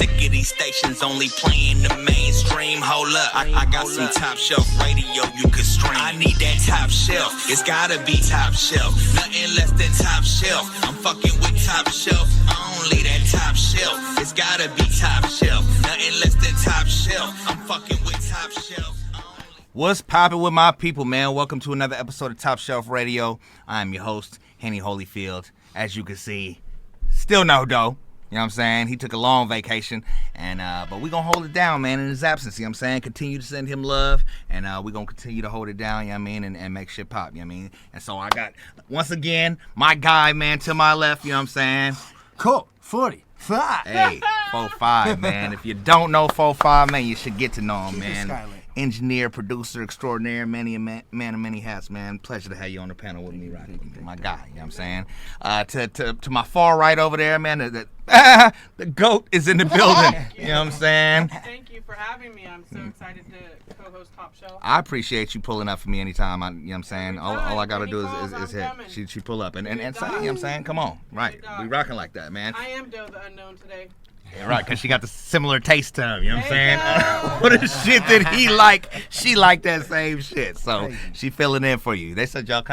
sick of these stations only playing the mainstream. Hold up, I got some top shelf radio you could stream. I need that top shelf, it's gotta be top shelf. Nothing less than top shelf. I'm fucking with top shelf, only that top shelf. It's gotta be top shelf. Nothing less than top shelf. I'm fucking with top shelf. What's poppin' with my people, man? Welcome to another episode of Top Shelf Radio. I'm your host, Henny Holyfield. As you can see, still no dough. You know what I'm saying? He took a long vacation, and but we gonna hold it down, man, in his absence. You know what I'm saying? Continue to send him love, and we gonna continue to hold it down, you know what I mean, and make shit pop, you know what I mean? And so I got, once again, my guy, man, to my left, you know what I'm saying? Colt, 45. Hey, 45, man. If you don't know 45, man, you should get to know him, man. Engineer, producer extraordinaire, man of many hats, man. Pleasure to have you on the panel with me, right? My guy, you know what I'm saying? To my far right over there, man, the GOAT is in the building. You know what I'm saying? Thank you for having me. I'm so excited to co-host Top Shelf. I appreciate you pulling up for me anytime. You know what I'm saying? All I gotta do is hit. She pull up and you know what I'm saying? Come on, right? We rocking like that, man. I am Doe the Unknown today. Yeah, right, because she got the similar taste to him, you know what I'm saying? What the shit that he like, she like that same shit. So she filling in for you. They said y'all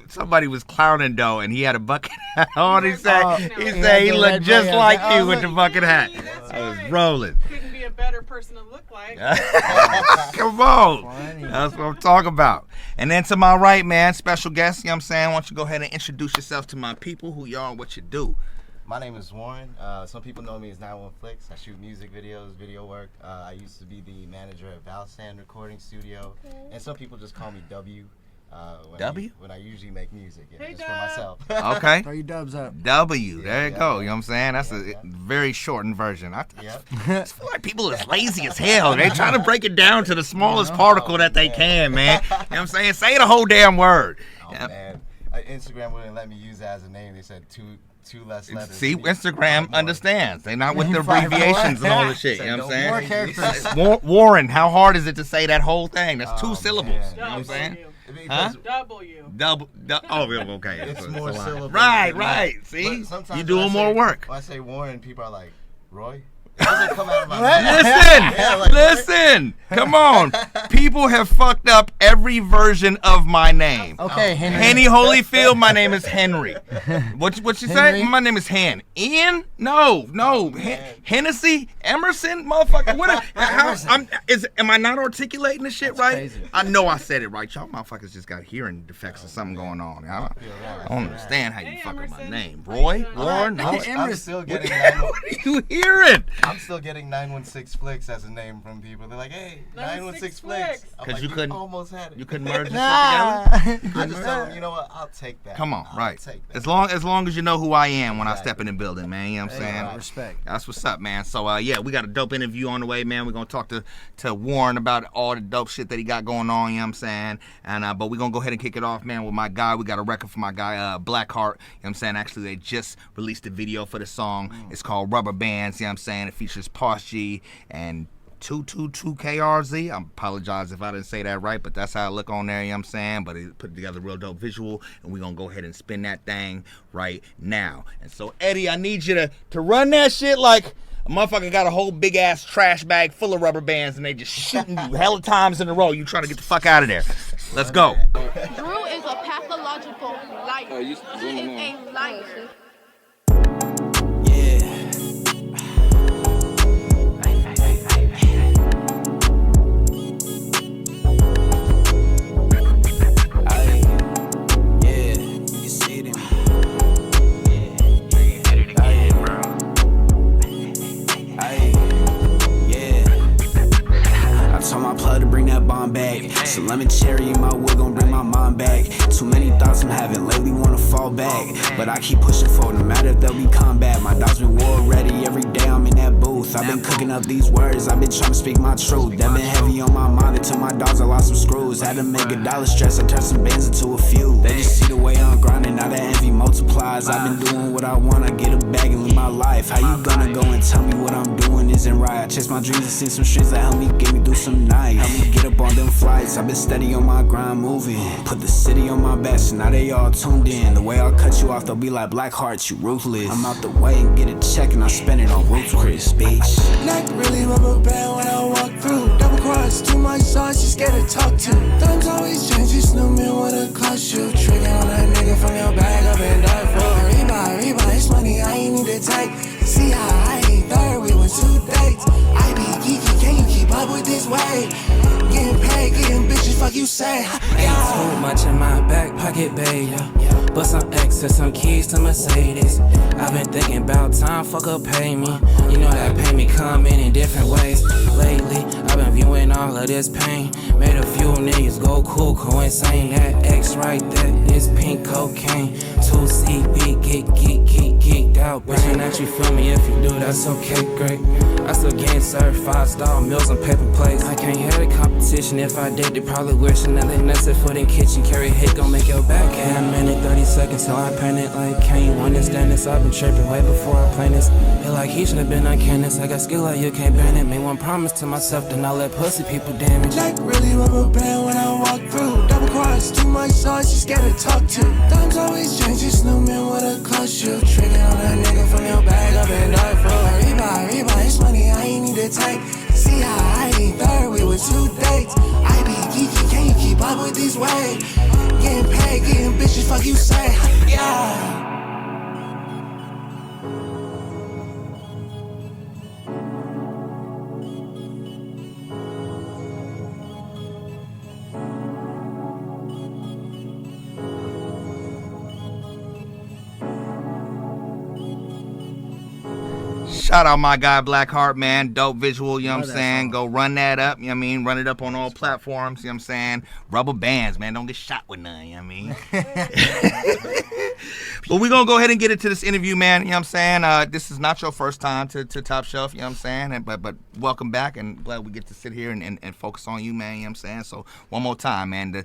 somebody was clowning Doe and he had a bucket hat on. He said he looked just like you with the bucket hat. I was rolling. Couldn't be a better person to look like. Come on. That's what I'm talking about. And then to my right, man, special guest, you know what I'm saying? Why don't you go ahead and introduce yourself to my people, who you are and what you do. My name is Warren. Some people know me as 91 Flicks. I shoot music videos, video work. I used to be the manager at Valstand Recording Studio. And some people just call me W. When I usually make music, just for myself. Okay. Throw your dubs up. W. There you go. You know what I'm saying? That's a very shortened version. I feel like people are lazy as hell. They try to break it down to the smallest particle that they can, man. You know what I'm saying? Say the whole damn word. Oh, man. Instagram wouldn't let me use that as a name. They said two less letters. See, Instagram understands. They not with the abbreviations and all the shit. You know what I'm saying? More characters. Warren, how hard is it to say that whole thing? That's two syllables. Man. You know what I'm saying? Huh? Double. Oh, okay. It's more syllables. Right. See? You doing more work. When I say Warren, people are like, Roy? It doesn't come out of my mouth. Listen. Come on. People have fucked up every version of my name. Okay, Henry. Henny Holyfield, my name is Henry. What you say? My name is Hen. Ian? No. Hennessy? Emerson? Motherfucker. Am I not articulating this shit right? Crazy. I know I said it right. Y'all motherfuckers just got hearing defects or something going on. I don't understand how you fuck up my name. Roy? Warren? I'm still getting What are you hearing? I'm still getting 916 Flicks as a name from people. They're like, hey, 916 Flicks. Because you couldn't almost had it. You couldn't merge the shit together? I just tell them, you know what, I'll take that. Come on, right. Take that. As long as you know who I am when I step in the building, man. You know what I'm saying? Respect. That's what's up, man. So we got a dope interview on the way, man. We're gonna talk to Warren about all the dope shit that he got going on, you know what I'm saying? And but we're gonna go ahead and kick it off, man, with my guy. We got a record for my guy, Blackheart. You know what I'm saying? Actually, they just released a video for the song. It's called Rubber Bands, you know what I'm saying? It features Posh G and 222KRZ. I apologize if I didn't say that right, but that's how it look on there, you know what I'm saying? But it put together a real dope visual, and we're gonna go ahead and spin that thing right now. And so, Eddie, I need you to run that shit like a motherfucker got a whole big ass trash bag full of rubber bands and they just shooting you hella times in a row. You trying to get the fuck out of there. Let's go. Drew is a pathological liar. He is a liar. Some lemon cherry in my wood gon' bring my mind back. Too many thoughts I'm having lately, wanna fall back. But I keep pushing forward, no matter if there'll be combat. My dogs been war ready, every day I'm in that booth. I've been cooking up these words, I've been trying to speak my truth. That been heavy on my mind until my dogs I lost some screws. Had to make $1 stress, I turned some bands into a few. They just see the way I'm grinding now that envy multiplies. I've been doing what I want, I get a bag and live my life. How you gonna go and tell me what I'm doing isn't right? I chase my dreams and see some streets that help me get me through some nights. Help me get up on them flights, I've been steady on my grind moving. Put the city on my back, so now they all tuned in. The way I'll cut you off, they'll be like Black Hearts, you ruthless. I'm out the way and get a check and I spend it on Roots Chris, bitch. Neck really rubber band when I walk through. Double cross, too much sauce, you scared to talk to. Times always change, you snowman with a clutch you. Trigger on that nigga from your bag up and dive for. Rebuy, it's money I ain't need to take. See how I ain't third, we went 2 dates. I be geeky, can you keep up with this wave? Getting paid, getting bitches, fuck you say. Ain't too much in my back pocket, baby. But some exes, some keys to Mercedes. I've been thinking about time, fuck up, pay me. You know that pay me come in different ways. Lately, I've been viewing all of this pain. Made a few niggas go cuckoo insane. That X right there is pink cocaine. 2CB, geeked out. Wishing that you feel me, if you do, that's okay, great. I still getting served 5-star meals on paper plates. I can't hear the competition, if I did, they probably wishing that they nested for the kitchen. Carry hit, gon' make your back. Yeah, a minute, 30 seconds till I panic. Like, can you understand this? I've been tripping way before I plan this. Feel like he should've been on Candace. I got skill like you can't ban it. Made one promise to myself, then I let pussy people damage. Neck really rubber band when I walk through. Double cross, too much sauce, you scared to talk to. Times always change, you snowman with a clutch you. Trigger on that nigga from your bag up and dive for. Rebuy, it's money I ain't need to take. See how I ain't third, we were 2 dates. I be geeky, can you keep up with these waves? Getting paid, getting bitches, fuck you say, yeah. Shout out my guy Blackheart, man. Dope visual, you know what I'm saying? Go run that up, you know what I mean? Run it up on all platforms, you know what I'm saying? Rubber bands, man. Don't get shot with none, you know what I mean? But we're going to go ahead and get into this interview, man. You know what I'm saying? This is not your first time to Top Shelf, you know what I'm saying? But welcome back, and glad we get to sit here and focus on you, man, you know what I'm saying? So one more time, man.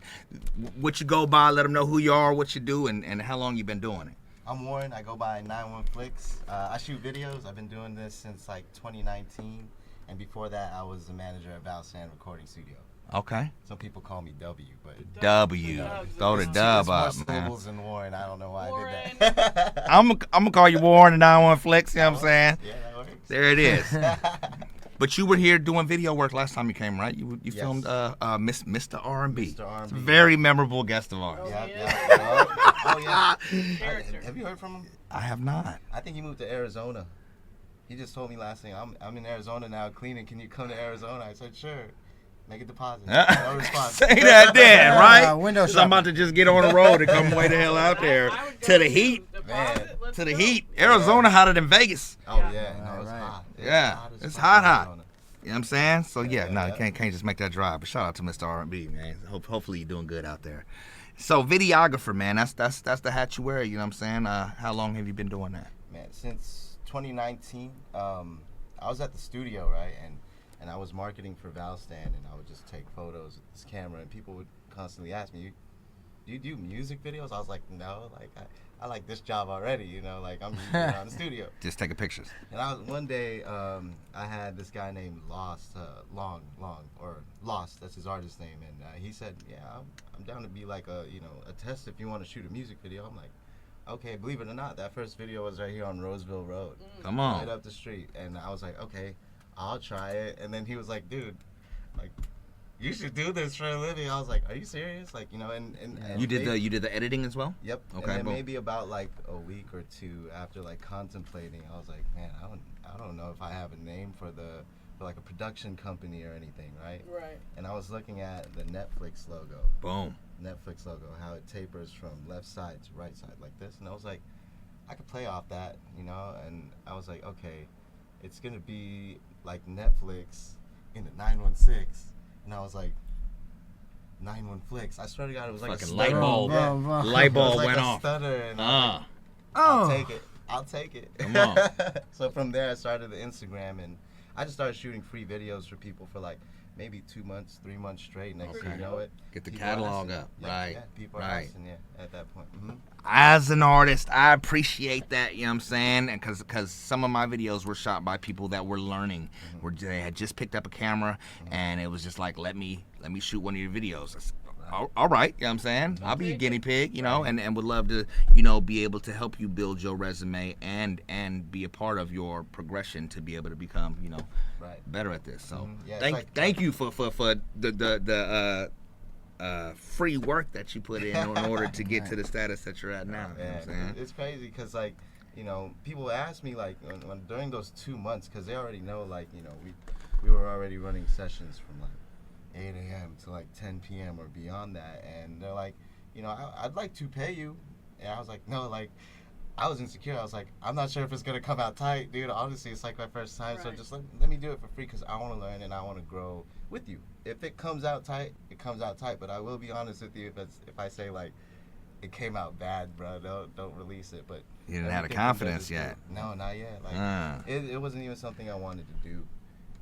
What you go by, let them know who you are, what you do, and how long you been doing it. I'm Warren. I go by 91 Flicks. I shoot videos. I've been doing this since like 2019, and before that, I was the manager at Valsan Recording Studio. Okay. Some people call me W, but W. Throw the dub up, man. More than Warren. I don't know why I did that. I'm gonna call you Warren, the 91 Flicks. You know what I'm saying? Yeah, that works. There it is. But you were here doing video work last time you came, right? You Yes. filmed Mr. R&B. Mr. R&B. Very memorable guest of ours. Oh yeah. Have you heard from him? I have not. I think he moved to Arizona. He just told me last thing, I'm in Arizona now cleaning. Can you come to Arizona? I said, sure. Make a deposit. No response. Say that then, right? Window 'Cause I'm about to just get on the road and come way the hell out there to the heat. Man. To the heat. Arizona hotter than Vegas. Oh yeah, no, it's Right. hot. Yeah, as it's fuck hot, in hot. Arizona. You know what I'm saying? So yeah, no, yeah. you can't just make that drive. But shout out to Mr. R&B, man. Hopefully you're doing good out there. So videographer, man, that's the hat you wear. You know what I'm saying? How long have you been doing that? Man, since 2019, I was at the studio, right, and I was marketing for Valstand, and I would just take photos with this camera, and people would constantly ask me, "Do you do music videos?" I was like, "No, like I like this job already, you know, like I'm just around the studio." Just taking pictures. And one day, I had this guy named Lost, Lost, that's his artist name, and he said, "Yeah, I'm down to be like a test if you want to shoot a music video." I'm like, okay, believe it or not, that first video was right here on Roseville Road. Come on. Right up the street. And I was like, okay, I'll try it. And then he was like, dude, like, you should do this for a living. I was like, are you serious? Like, and You did the editing as well? Yep. Okay, And then boom. maybe about like a week or two after like contemplating, I was like, man, I don't know if I have a name for like a production company or anything, right? Right. And I was looking at the Netflix logo. Boom. Netflix logo, how it tapers from left side to right side like this, and I was like, I could play off that, and I was like, okay, it's gonna be like Netflix in the 916, and I was like, 91 Flicks. I swear to God, it was like Fucking a light stutter. bulb. Yeah. Light It was bulb like went a off. Stutter, and I was like, I'll take it. Come on. So from there, I started the Instagram, and I just started shooting free videos for people for like maybe 2 months, 3 months straight. Next thing you know it, Get the people catalog are up, asking. right? Yeah, people are Right. asking, at that point. As an artist, I appreciate that, you know what I'm saying? And because some of my videos were shot by people that were learning, where they had just picked up a camera, and it was just like, let me shoot one of your videos. I said, all right, you know what I'm saying? I'll be a guinea pig, you know, and would love to, you know, be able to help you build your resume and be a part of your progression to be able to become, you know, better at this. So thank you for the free work that you put in order to get to the status that you're at now. You know what I'm saying? It's crazy because, like, you know, people ask me, like, when during those 2 months, because they already know, like, you know, we were already running sessions from, like, 8 a.m. to, like, 10 p.m. or beyond that. And they're like, you know, I'd like to pay you. And I was like, no, like, I was insecure. I was like, I'm not sure if it's going to come out tight, dude. Honestly, it's, like, my first time. So just let me do it for free because I want to learn and I want to grow with you. If it comes out tight, it comes out tight. But I will be honest with you if I say, like, it came out bad, bro, don't release it. But you didn't have the confidence yet. No, not yet. Like, it wasn't even something I wanted to do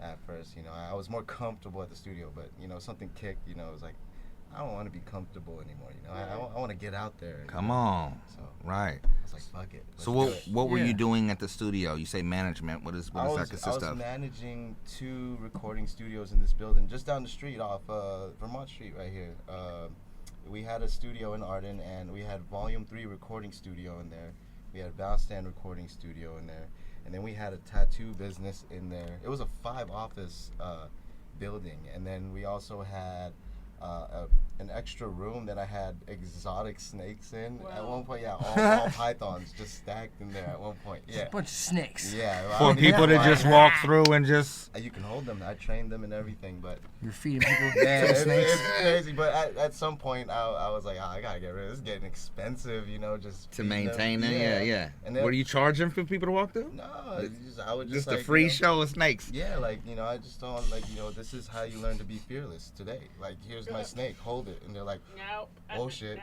at first. You know, I was more comfortable at the studio, but, you know, something kicked. You know, it was like, I don't want to be comfortable anymore. You know, I want to get out there. Come on. So, right. I was like, fuck it. So what were you doing at the studio? You say management. What does that consist of? I was managing 2 recording studios in this building, just down the street off Vermont Street right here. We had a studio in Arden, and we had Volume 3 recording studio in there. We had a Valstand recording studio in there. And then we had a tattoo business in there. It was a 5-office building. And then we also had an extra room that I had exotic snakes in. At one point, all pythons just stacked in there at one point. Yeah, a bunch of snakes. Yeah, for people to just walk through and just. You can hold them. I trained them and everything, but you're feeding people snakes. It's crazy. But at some point, I was like, I gotta get rid of this. It's getting expensive, you know, just to maintain it. Yeah. And then, what are you charging for people to walk through? No, I would just a free, you know, show of snakes. Yeah, like, you know, I just don't, like, you know, this is how you learn to be fearless today. Like, here's my snake, hold it, and they're like, oh shit.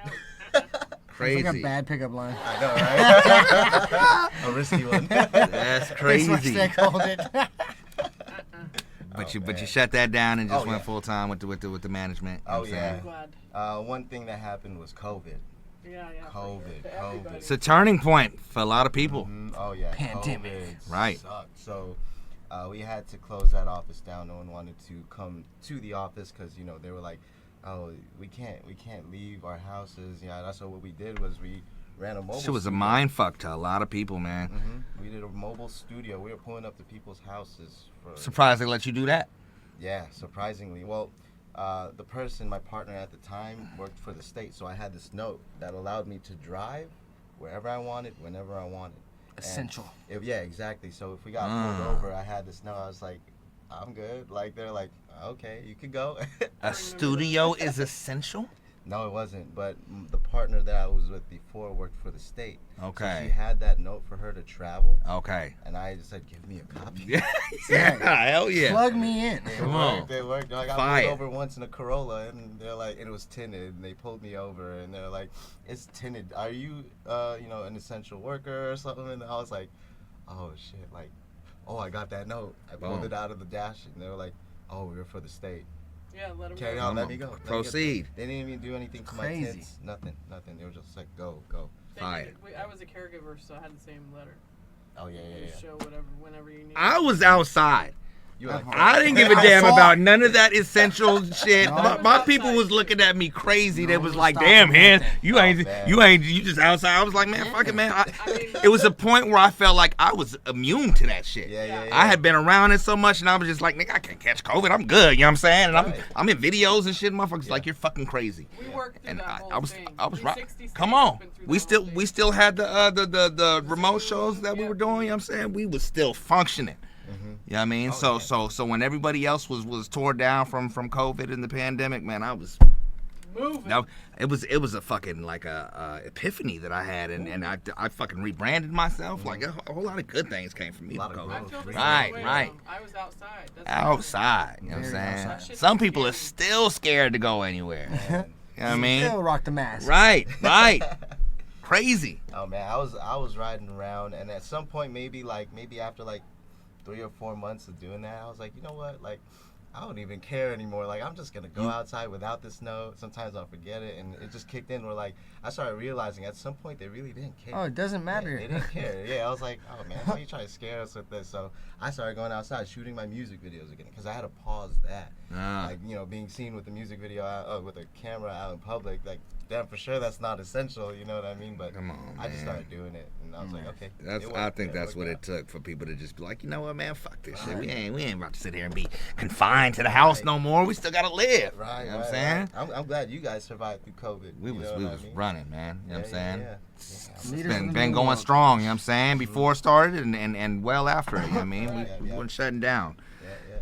Crazy. It's like a bad pickup line. I know, right? A risky one. That's crazy. It's my snake, hold it. But you shut that down and just went full time with the management. Oh yeah. One thing that happened was COVID. Yeah. COVID. It's a turning point for a lot of people. Oh yeah. Pandemic. COVID right. Sucked. So we had to close that office down. No one wanted to come to the office because, you know, they were like, oh, we can't leave our houses. Yeah, that's what we did was we ran a mobile Shit was studio. a mind fuck to a lot of people, man. We did a mobile studio. We were pulling up to people's houses. Surprised they let you do that? Yeah, surprisingly. Well, the person, my partner at the time, worked for the state, so I had this note that allowed me to drive wherever I wanted, whenever I wanted. Essential. Yeah, exactly. So if we got pulled over, I had this note. I was like, I'm good. Like, they're like, okay, you could go. A studio is essential? No, it wasn't. But the partner that I was with before worked for the state. Okay. So she had that note for her to travel. Okay. And I just said, give me a copy. Yeah, hell yeah. Plug me in. Come on. They worked. I got pulled over once in a Corolla, and they're like, and it was tinted, and they pulled me over, and they're like, it's tinted. Are you, you know, an essential worker or something? And I was like, oh shit, like, oh, I got that note. I pulled it out of the dash, and they were like, oh, we were for the state. Yeah, let them Carry go. on, let me go. Proceed. They didn't even do anything to my kids. Nothing. They were just like, go. Fire. I was a caregiver, so I had the same letter. Oh yeah. Show whenever you need. I was outside. Like, I didn't give a damn about none of that essential shit. My people was looking at me crazy. They was like, "Damn, man, you just outside." I was like, "Man, fuck it, man." It was a point where I felt like I was immune to that shit. Yeah. I had been around it so much, and I was just like, "Nigga, I can't catch COVID. I'm good." You know what I'm saying? And I'm in videos and shit. Motherfuckers like, "You're fucking crazy." We worked through And that I was right. 360 Come on, we still had the remote shows that we were doing. You know what I'm saying? We was still functioning. You know what I mean? So when everybody else was torn down from COVID and the pandemic, man, I was moving. No, it was a fucking like a epiphany that I had, and I fucking rebranded myself. Like a whole lot of good things came from me. I feel the same way. Right. I was outside. Outside. You know what I'm saying? Some people are still scared to go anywhere. You know what I mean? Still rock the mask. Right. Crazy. Oh man, I was riding around, and at some point, maybe after 3 or 4 months of doing that, I was like, you know what, like, I don't even care anymore. Like, I'm just gonna go outside without the snow. Sometimes I'll forget it, and it just kicked in. Where like I started realizing at some point they really didn't care. Oh, it doesn't matter. They didn't care. Yeah, I was like, oh man, why are you trying to scare us with this? So I started going outside shooting my music videos again because I had to pause that. Like, you know, being seen with the music video with a camera out in public, like, damn, for sure that's not essential. You know what I mean? But come on, I just started doing it, and I was like, okay. I think that's what it took for people to just be like, you know what, man, fuck this shit. We ain't about to sit here and be confined to the house no more. We still gotta live. Right. You know what I'm saying? I'm glad you guys survived through COVID. We was running, man. You know what I'm saying? Yeah. It's been going strong, you know what I'm saying? Before it started and well after it, you know what I mean? We weren't shutting down.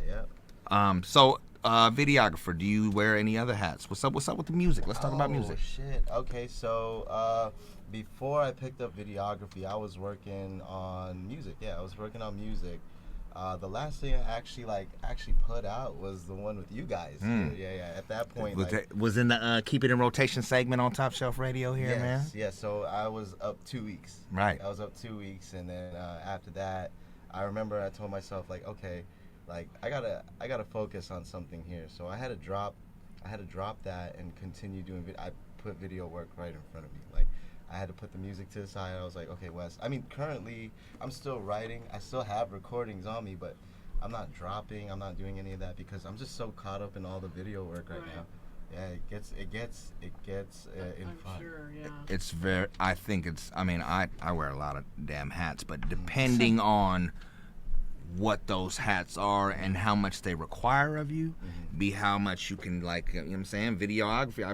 Yeah. So videographer, do you wear any other hats? What's up with the music? Let's talk about music. Oh shit. Okay, so before I picked up videography, I was working on music. Yeah, I was working on music. The last thing I actually put out was the one with you guys. Yeah. At that point, was in the Keep It in Rotation segment on Top Shelf Radio here, man. Yeah. So I was up 2 weeks. Right. I was up 2 weeks, and then after that, I remember I told myself like, okay, like I gotta focus on something here. So I had to drop that and continue doing. I put video work right in front of me. Like, I had to put the music to the side. I was like, okay, Wes. I mean, currently, I'm still writing. I still have recordings on me, but I'm not dropping. I'm not doing any of that because I'm just so caught up in all the video work right now. Yeah, it gets in fun. Sure, yeah. It's very. I think it's. I mean, I wear a lot of damn hats, but depending on what those hats are and how much they require of you, be how much you can, like, you know what I'm saying, videography,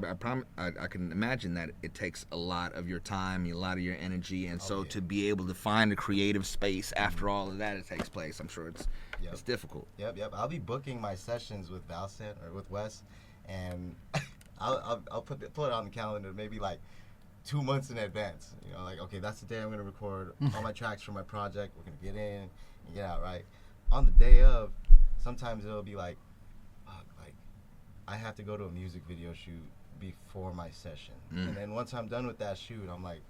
I can imagine that it takes a lot of your time, a lot of your energy, and to be able to find a creative space after all of that, it takes place, I'm sure it's difficult. Yep. I'll be booking my sessions with Valcent or with Wes, and I'll put it on the calendar maybe like 2 months in advance. You know, like, okay, that's the day I'm gonna record all my tracks for my project. We're gonna get in and get out, right? On the day of, sometimes it'll be like, fuck, like, I have to go to a music video shoot before my session. And then once I'm done with that shoot, I'm like,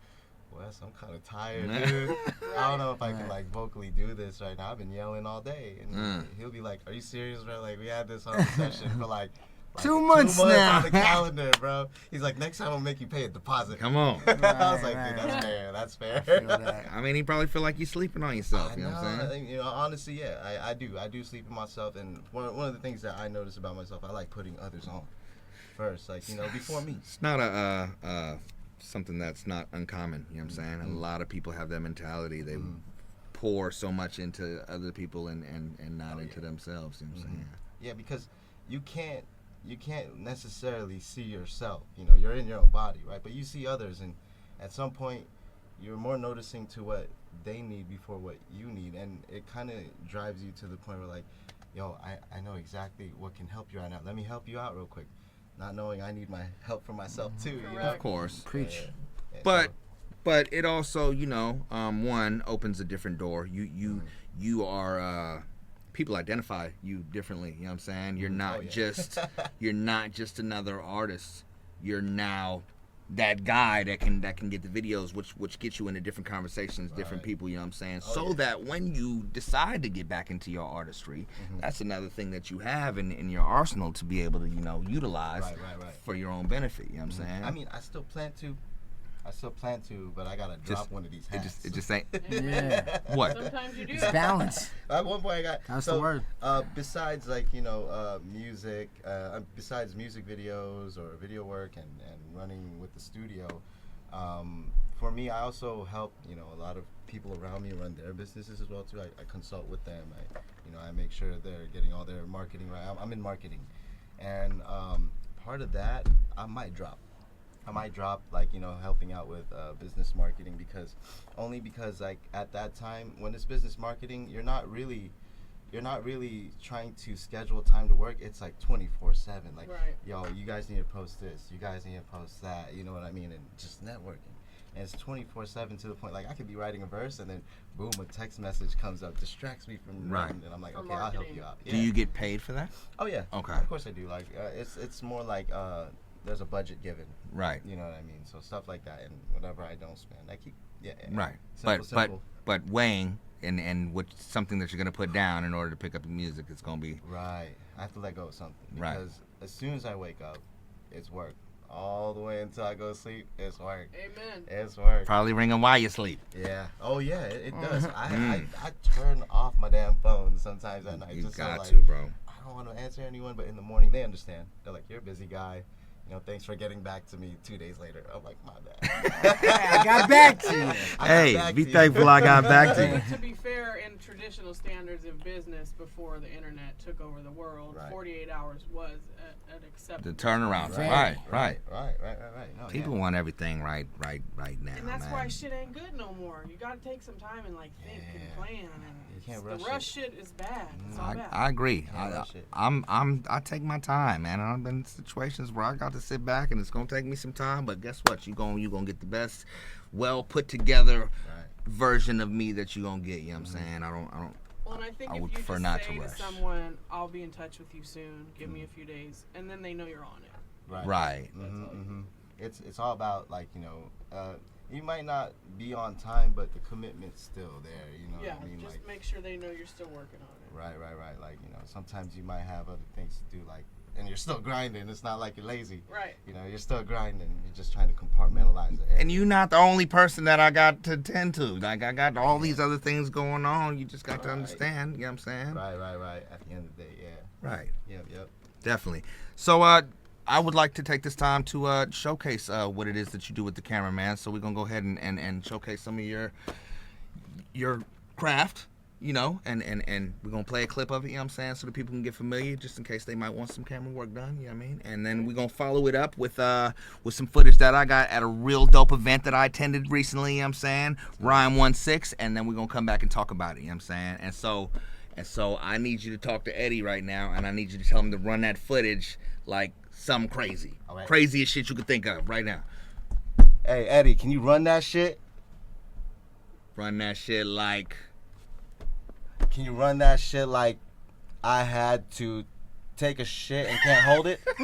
Wes, I'm kind of tired, dude. I don't know if I can, like, vocally do this right now. I've been yelling all day. And he'll be like, are you serious, bro? Like, we had this on the session for, like 2 months now on the calendar, bro. He's like, next time I'll make you pay a deposit. Come on. I was like, dude, that's fair. I mean, he probably feel like you're sleeping on yourself. You know what I'm saying? You know, honestly, yeah, I do sleep in myself, and one of the things that I notice about myself, I like putting others on first, like, you know, before me. It's not something that's not uncommon. You know what I'm saying? A lot of people have that mentality. They pour so much into other people and not into themselves. You know what I'm saying? Yeah, because you can't necessarily see yourself. You know, you're in your own body, right? But you see others, and at some point, you're more noticing to what they need before what you need, and it kind of drives you to the point where, like, yo, I know exactly what can help you right now. Let me help you out real quick, not knowing I need my help for myself too. You know? Of course. Preach. Yeah, But it also, you know, one opens a different door. You are. People identify you differently, you know what I'm saying? You're not just another artist. You're now that guy that can get the videos, which gets you into different conversations, different people, you know what I'm saying? That when you decide to get back into your artistry, that's another thing that you have in your arsenal to be able to, you know, utilize for your own benefit, you know what I'm saying? I mean, I still plan to, but I gotta drop one of these hats. It just ain't. Yeah. What? Sometimes you do. It's balance. At one point I got. That's the word. Besides, like, you know, music, besides music videos or video work and running with the studio, for me, I also help, you know, a lot of people around me run their businesses as well too. I consult with them. I make sure they're getting all their marketing right. I'm in marketing, and part of that I might drop, like, you know, helping out with business marketing, because like at that time when it's business marketing, you're not really trying to schedule time to work. It's like 24/7. Like, yo, you guys need to post this, you guys need to post that. You know what I mean? And just networking. And it's 24/7 to the point, like, I could be writing a verse and then boom, a text message comes up, distracts me from writing, and I'm like, okay, I'll help you out. Yeah. Do you get paid for that? Oh yeah. Okay. Of course I do. Like, it's more like there's a budget given. Right. You know what I mean? So stuff like that, and whatever I don't spend, I keep. Yeah. Right. Simple. But weighing and what something that you're gonna put down in order to pick up the music, it's gonna be. Right. I have to let go of something Right. because as soon as I wake up, it's work. All the way until I go to sleep, it's work. Amen. It's work. Probably ringing while you sleep. Yeah. Oh yeah, it does. I turn off my damn phone sometimes at night. You just got so, like, to, bro. I don't want to answer anyone, but in the morning they understand. They're like, "You're a busy guy. You know, thanks for getting back to me 2 days later." I'm like, "My bad." I got back to you. Hey, be thankful I got back to you. But to be fair, in traditional standards of business before the internet took over the world, 48 hours was an acceptable. The turnaround. Right. Right. No, People want everything right now, And that's man. why shit ain't good no more. You gotta take some time and like think and plan. And You can't the rush rush shit is bad. It's all bad. I agree. Can't rush it. I take my time, man. I've been in situations where I got to sit back and it's gonna take me some time, but guess what? You gonna get the best, well put together version of me that you gonna get. You know what I'm saying? I don't. Well, and I think I if would you prefer just not say to to rush. someone, "I'll be in touch with you soon. Give me a few days," and then they know you're on it. Right. It's all about, like, you know, you might not be on time, but the commitment's still there. You know Yeah, what I mean? just Like, make sure they know you're still working on it. right. Like, you know, sometimes you might have other things to do, like, and you're still grinding. It's not like you're lazy. Right. You know, you're still grinding. You're just trying to compartmentalize it. And you're not the only person that I got to tend to. Like, I got all these other things going on. You just got to understand. You know what I'm saying? Right. At the end of the day, yeah. Right. Yep. Definitely. So, I would like to take this time to showcase what it is that you do with the camera, man. So we're gonna go ahead and showcase some of your craft, you know, and we're gonna play a clip of it, you know what I'm saying, so that people can get familiar, just in case they might want some camera work done, you know what I mean? And then we're gonna follow it up with some footage that I got at a real dope event that I attended recently, you know what I'm saying? Rhyme 16, and then we're gonna come back and talk about it, you know what I'm saying? And so I need you to talk to Eddie right now, and I need you to tell him to run that footage like something crazy. Right. Craziest shit you could think of right now. Hey, Eddie, can you run that shit? Run that shit like... Can you run that shit like I had to take a shit and can't hold it? Bam,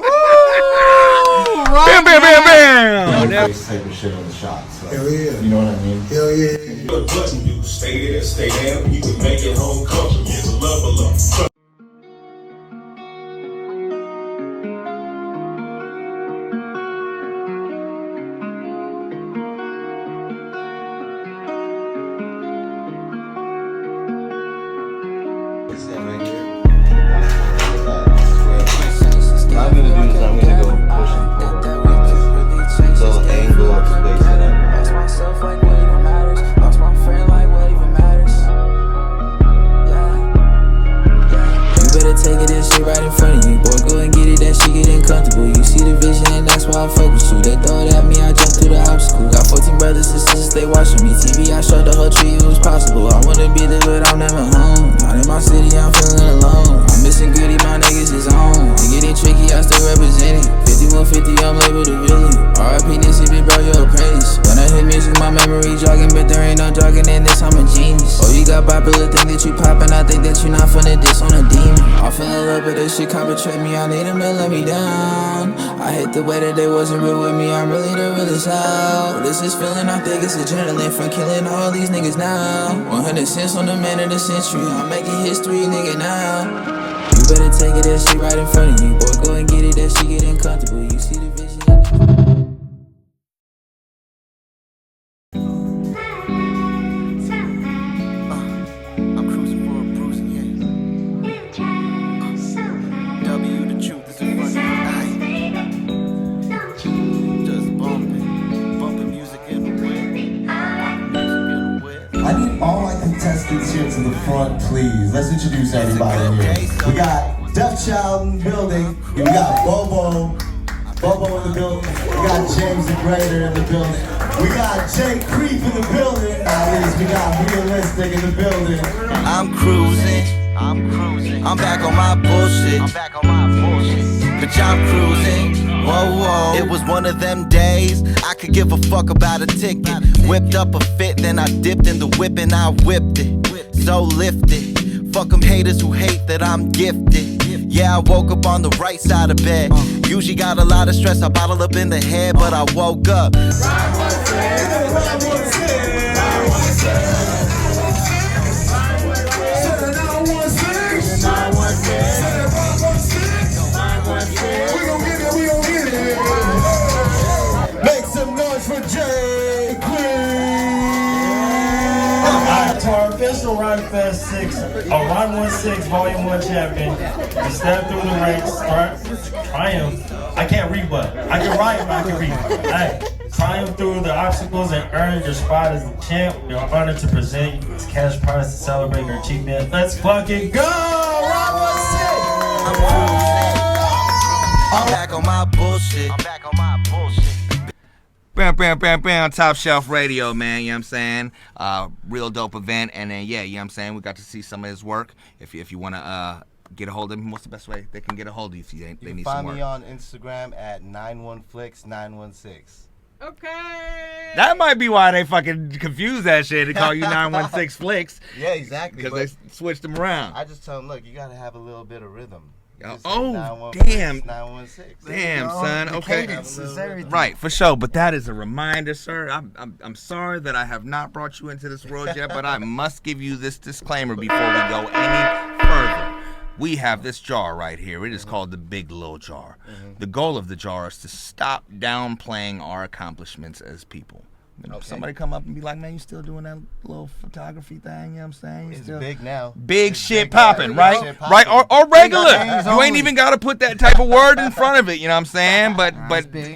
bam, bam, bam! This type of shit on the shots. Like, Hell yeah. You know what I mean? Hell yeah. But button, you stay there, stay down. You can make it home comfortable. It's a love. I'm gonna do is I'm gonna go push it. Little angle of space and everything. Ask myself like what even matters. Ask my friend like what even matters. You better take it, that shit right in front of you. Boy, go and get it, that shit getting comfortable. You see the vision and that's why I fuck with you. They throw it at me, I jump through the obstacle. Got 14 brothers and sisters, they watching me. TV, I showed the whole tree, it was possible. I wanna be there, but I'm never home. Not in my city, I'm feeling alone. I'm missing goody, my niggas is on. They getting tricky, I still represent it. 5150, I'm labeled a villain. RIP, this shit, bro, you're a praise. When I hear music, my memory jogging, but there ain't no jogging in this, I'm a genius. Oh, you got popular, think that you poppin', I think that you not finna diss on a demon. I fell in love, but this shit can't betray me, I need them to let me down. I hate the way that they wasn't real with me, I'm really the realest out. This is feeling, I think it's adrenaline from killing all these niggas now. 100 cents on the man of the century, I'm making history, nigga, now. You better take it, that shit right in front of you. Boy, go and get it, that shit getting comfortable. You see the vision. I'm cruising for a bruising, yeah. W, the truth is in front of me. Just bumping music in the wind. I need all my contestants here to the front, please. Let's introduce everybody here. We got Def Child in the building. We got Bobo in the building. We got James the Greater in the building. We got Jay Creep in the building. We got Realistic in the building. I'm cruising. I'm back on my bullshit. Bitch, I'm cruising. Whoa. It was one of them days I could give a fuck about a ticket. Whipped up a fit, then I dipped in the whip and I whipped it. So lifted. Fuck them haters who hate that I'm gifted. Yeah, I woke up on the right side of bed. Usually got a lot of stress, I bottle up in the head, but I woke up. Make some noise for Jay To our official Rhyme Fest 6, Rhyme 1-6 Volume 1 champion. We step through the ranks, start triumph. I can't read, but I can write, but I can read. Hey, triumph through the obstacles and earn your spot as the champ. We are honored to present you this cash prize to celebrate your achievement. Let's fucking go! Rhyme 1-6! I'm back on my bullshit. Bam, bam, bam, bam, Top Shelf Radio, man, you know what I'm saying? Real dope event, and then, yeah, you know what I'm saying? We got to see some of his work. If you want to get a hold of him, what's the best way they can get a hold of you if they need some work? You can find me on Instagram at 91flicks916. Okay. That might be why they fucking confuse that shit and call you 916 Flicks. Yeah, exactly. Because they switched them around. I just tell them, look, you got to have a little bit of rhythm. Oh, damn. 916. Damn, son. Okay. Everything. Right, for sure. But that is a reminder, sir. I'm sorry that I have not brought you into this world yet, but I must give you this disclaimer before we go any further. We have this jar right here. It is called the Big Little Jar. The goal of the jar is to stop downplaying our accomplishments as people. You know, somebody come up and be like, man, you still doing that little photography thing, you know what I'm saying? It's big now. Big shit popping, right? Right, or regular. You ain't even got to put that type of word in front of it, you know what I'm saying? But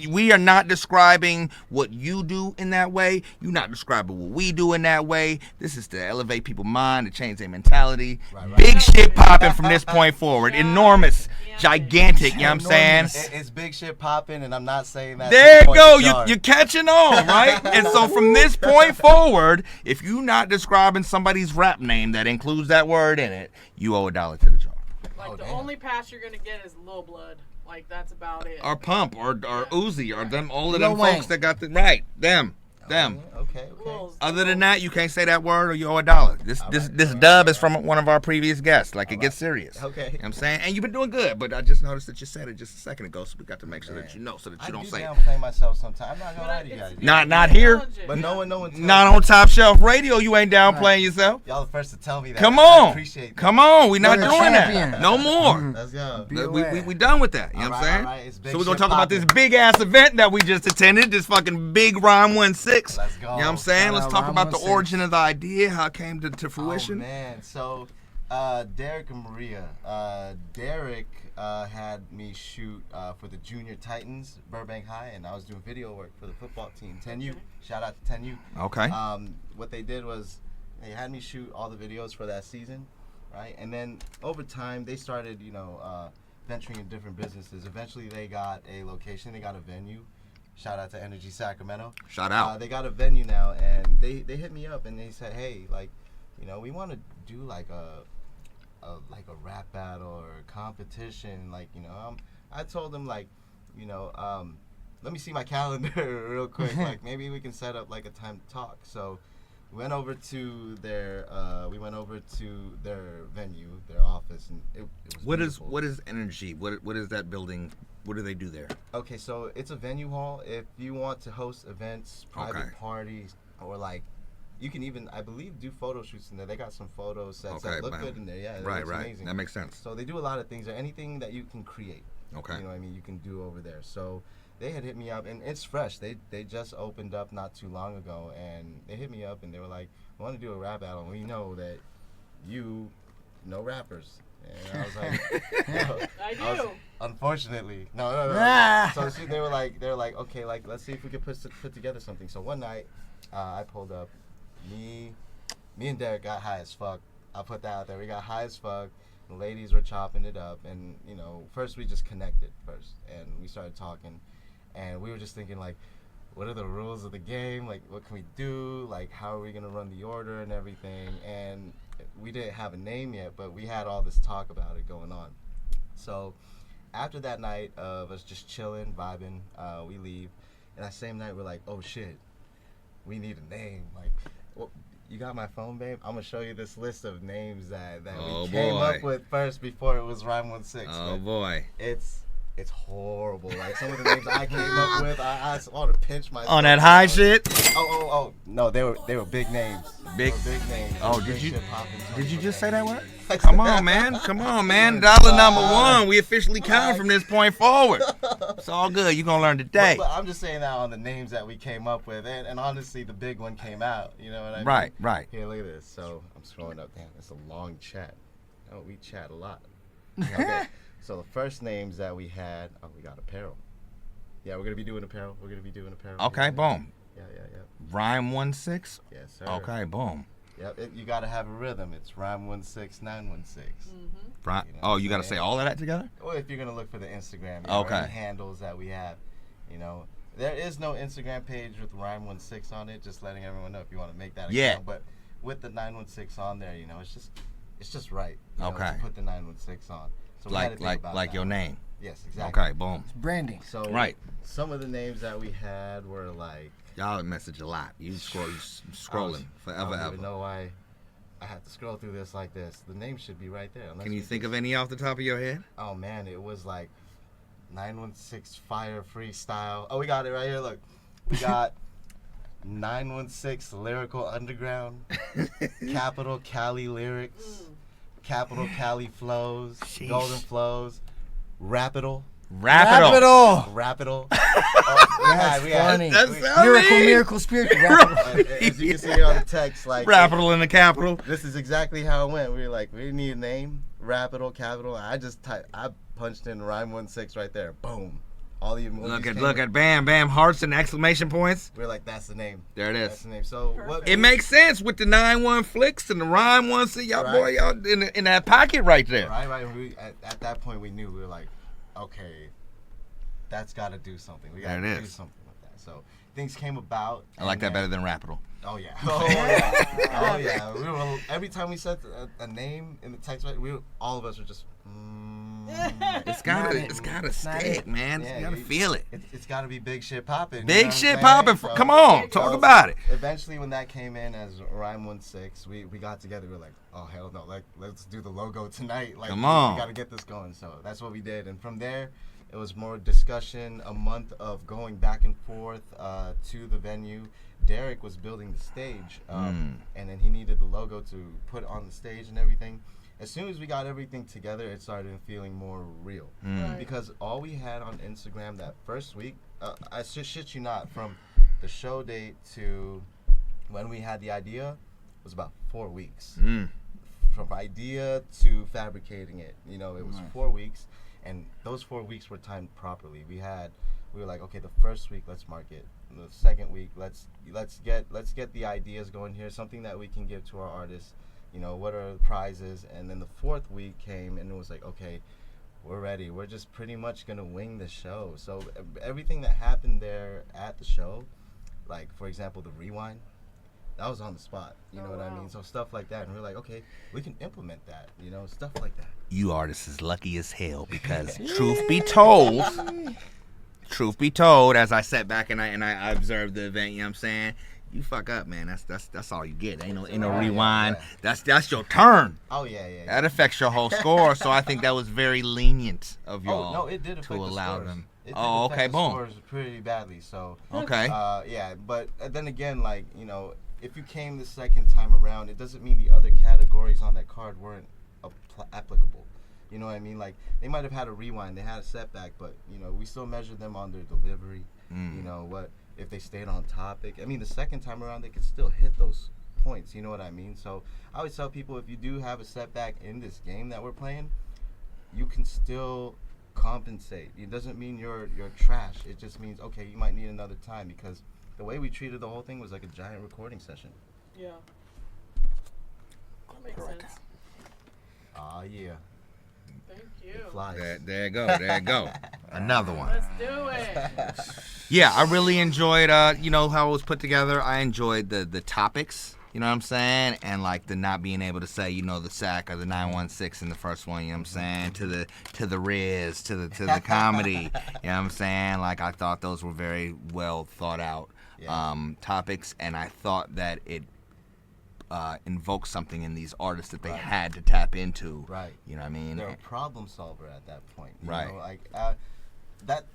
we are not describing what you do in that way. You're not describing what we do in that way. This is to elevate people's mind, to change their mentality. Right. Big shit popping from this point forward. Enormous, gigantic, you know what I'm saying? It's big shit popping, and I'm not saying that. There you go. You're catching on, right? And so from this point forward, if you're not describing somebody's rap name that includes that word in it, you owe $1 to the jar. Like the only pass you're gonna get is Lil Blood. Like that's about it. Or Pump, or Uzi, or them all of them folks that got the right. Them. Okay. Other than that, you can't say that word or you owe $1. This dub is from one of our previous guests. Like, it gets serious. Okay. You know what I'm saying? And you've been doing good, but I just noticed that you said it just a second ago, so we got to make sure that you know, so that you don't say it. I downplay myself sometimes. I'm not gonna lie to you guys. Not here. But no one not on Top Shelf Radio. You ain't downplaying yourself. Y'all the first to tell me that. Come on. I appreciate that. Come on. We're not doing that. No more. Let's go. We done with that. You know what I'm saying? Right. So we're gonna talk about this big ass event that we just attended. This fucking big Rhyme 1-6. Let's go. You know what I'm saying? Let's talk about the origin of the idea, how it came to fruition. Oh man, so Derek and Maria. Derek had me shoot for the Junior Titans, Burbank High, and I was doing video work for the football team, 10U. Shout out to 10U. Okay. What they did was they had me shoot all the videos for that season, right? And then over time they started, venturing in different businesses. Eventually they got a location, they got a venue. Shout out to Energy Sacramento. Shout out. They got a venue now, and they hit me up and they said, hey, we want to do like a rap battle or a competition. I told them let me see my calendar real quick. Like maybe we can set up like a time to talk. So we went over to their venue, their office, and it was what is Energy? What is that building? What do they do there? Okay, so it's a venue hall. If you want to host events, private parties, or you can even, I believe, do photo shoots in there. They got some photo sets that look good in there. Yeah, right. Amazing. That makes sense. So they do a lot of things, or anything that you can create. Okay. You know what I mean? You can do over there. So they had hit me up, and it's fresh. They just opened up not too long ago, and they hit me up, and they were like, "We want to do a rap battle. And we know that you know rappers." And I was like, I do. Unfortunately, no. So they were like, okay, let's see if we could put together something. So one night, I pulled up. Me and Derek got high as fuck. I'll put that out there. We got high as fuck. The ladies were chopping it up, and first we just connected first, and we started talking, and we were just thinking what are the rules of the game? What can we do? How are we gonna run the order and everything? And we didn't have a name yet, but we had all this talk about it going on. So after that night of us just chilling, vibing, we leave. And that same night we're like, oh shit, we need a name. You got my phone, babe? I'm gonna show you this list of names that Oh, we came boy. up with first before it was Rhyme 16. Oh boy. It's horrible. Like some of the names I came up with, I want to pinch myself. On that high shit. Oh. No, they were big names. Big names. Oh, Big did you shit popping, did you like just that. say that word? Come on, man. Come on, man. Dollar number one. We officially count from this point forward. It's all good. You're gonna learn today. But I'm just saying that on the names that we came up with, and honestly, the big one came out. You know what I mean? Right. Here, look at this. So I'm scrolling up. Damn, it's a long chat. Oh, we chat a lot. Okay. So the first names that we had, we got apparel. Yeah, we're gonna be doing apparel. Okay, boom. Yeah. Rhyme 16. Yes, sir. Okay, boom. Yep, you gotta have a rhythm. It's Rhyme 16, 916. Right. You gotta say all of that together? Well, if you're gonna look for the Instagram Okay. handles that we have, there is no Instagram page with Rhyme 16 on it. Just letting everyone know if you want to make that account. But with the 916 on there, it's just right. Okay. To put the 916 on. So we had to think about like that. your name. Yes, exactly. Okay, boom. It's branding. So right. Some of the names that we had were like. Y'all message a lot. You scrolling forever. I don't even know why I had to scroll through this like this. The name should be right there. Can you think of any off the top of your head? Oh man, it was like 916 Fire Freestyle. Oh, we got it right here. Look, we got 916 Lyrical Underground, Capital Cali Lyrics, Capital Cali Flows, Sheesh. Golden Flows, Rapital. Rapital. We had Miracle, spiritual. As you can see on the text, like Rapital in the capital. This is exactly how it went. We were like, we need a name, Rapital, capital. I punched in Rhyme 16 right there. Boom. All the emojis. Look at bam, hearts and exclamation points. We're like, that's the name. There it is. That's the name. So it makes sense with the 9-1 flicks and the Rhyme 16. Y'all in that pocket right there. Right. At that point, we knew. We were like, okay, that's got to do something. We got to do something with that. So things came about. I like that better than Rapital. Oh yeah. Oh yeah. We were, every time we said a name in the text, all of us were just. It's gotta stick, man. You gotta feel it. It's gotta be big shit popping. Big shit popping. So, come on, talk about it. Eventually, when that came in as Rhyme 16, we got together. We were like, oh hell no, let's do the logo tonight. Like, come on, we gotta get this going. So that's what we did, and from there, it was more discussion. A month of going back and forth to the venue. Derek was building the stage, and then he needed the logo to put on the stage and everything. As soon as we got everything together, it started feeling more real. Because all we had on Instagram that first week, I shit you not, from the show date to when we had the idea, was about 4 weeks. From idea to fabricating it, it was 4 weeks, and those 4 weeks were timed properly. We were like, okay, the first week, let's market. The second week, let's get the ideas going here, something that we can give to our artists. What are the prizes? And then the fourth week came, and it was like, okay, we're ready. We're just pretty much gonna wing the show. So everything that happened there at the show, like for example, the rewind, that was on the spot. You know what I mean? So stuff like that, and we're like, okay, we can implement that. Stuff like that. You artists is lucky as hell because truth be told, as I sat back and I observed the event, you know what I'm saying? You fuck up, man. That's all you get. Ain't no rewind. Yeah. That's your turn. Oh yeah. That affects your whole score. So I think that was very lenient of y'all. Oh no, it did affect to allow them. It oh, did okay, affect the boom. scores pretty badly. So okay. Yeah, but then again, like if you came the second time around, it doesn't mean the other categories on that card weren't applicable. You know what I mean? Like they might have had a rewind, they had a setback, but we still measured them on their delivery. What. If they stayed on topic. I mean, the second time around, they could still hit those points. You know what I mean? So I always tell people, if you do have a setback in this game that we're playing, you can still compensate. It doesn't mean you're trash. It just means, okay, you might need another time, because the way we treated the whole thing was like a giant recording session. Yeah. That makes sense. Yeah. Thank you. There you go. Another one. Let's do it. Yeah, I really enjoyed, how it was put together. I enjoyed the topics, you know what I'm saying? And, like, the not being able to say, the sack or the 916 in the first one, you know what I'm saying? To the Riz, to the comedy, you know what I'm saying? Like, I thought those were very well thought out topics, and I thought that invoke something in these artists that they had to tap into. Right. You know what I mean? They're a problem solver at that point. You Right. know, like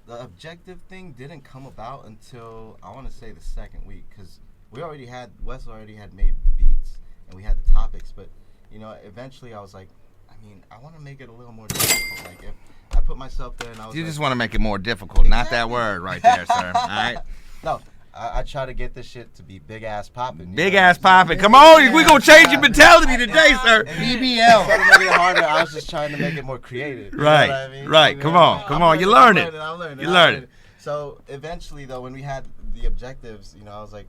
the objective thing didn't come about until I want to say the second week, because Wes already had made the beats and we had the topics, but you know, eventually I was like, I mean, I want to make it a little more difficult. Like if I put myself there and I was You like, just want to make it more difficult, not that word right there, sir. All right. No. I try to get this shit to be big ass popping. Big ass popping. Come on, we gonna change your mentality today, sir. BBL. Instead of making it harder, I was just trying to make it more creative. Right, You know what I mean? right. You Come know, on. You learn it. You learn it. So eventually, though, when we had the objectives, you know, I was like,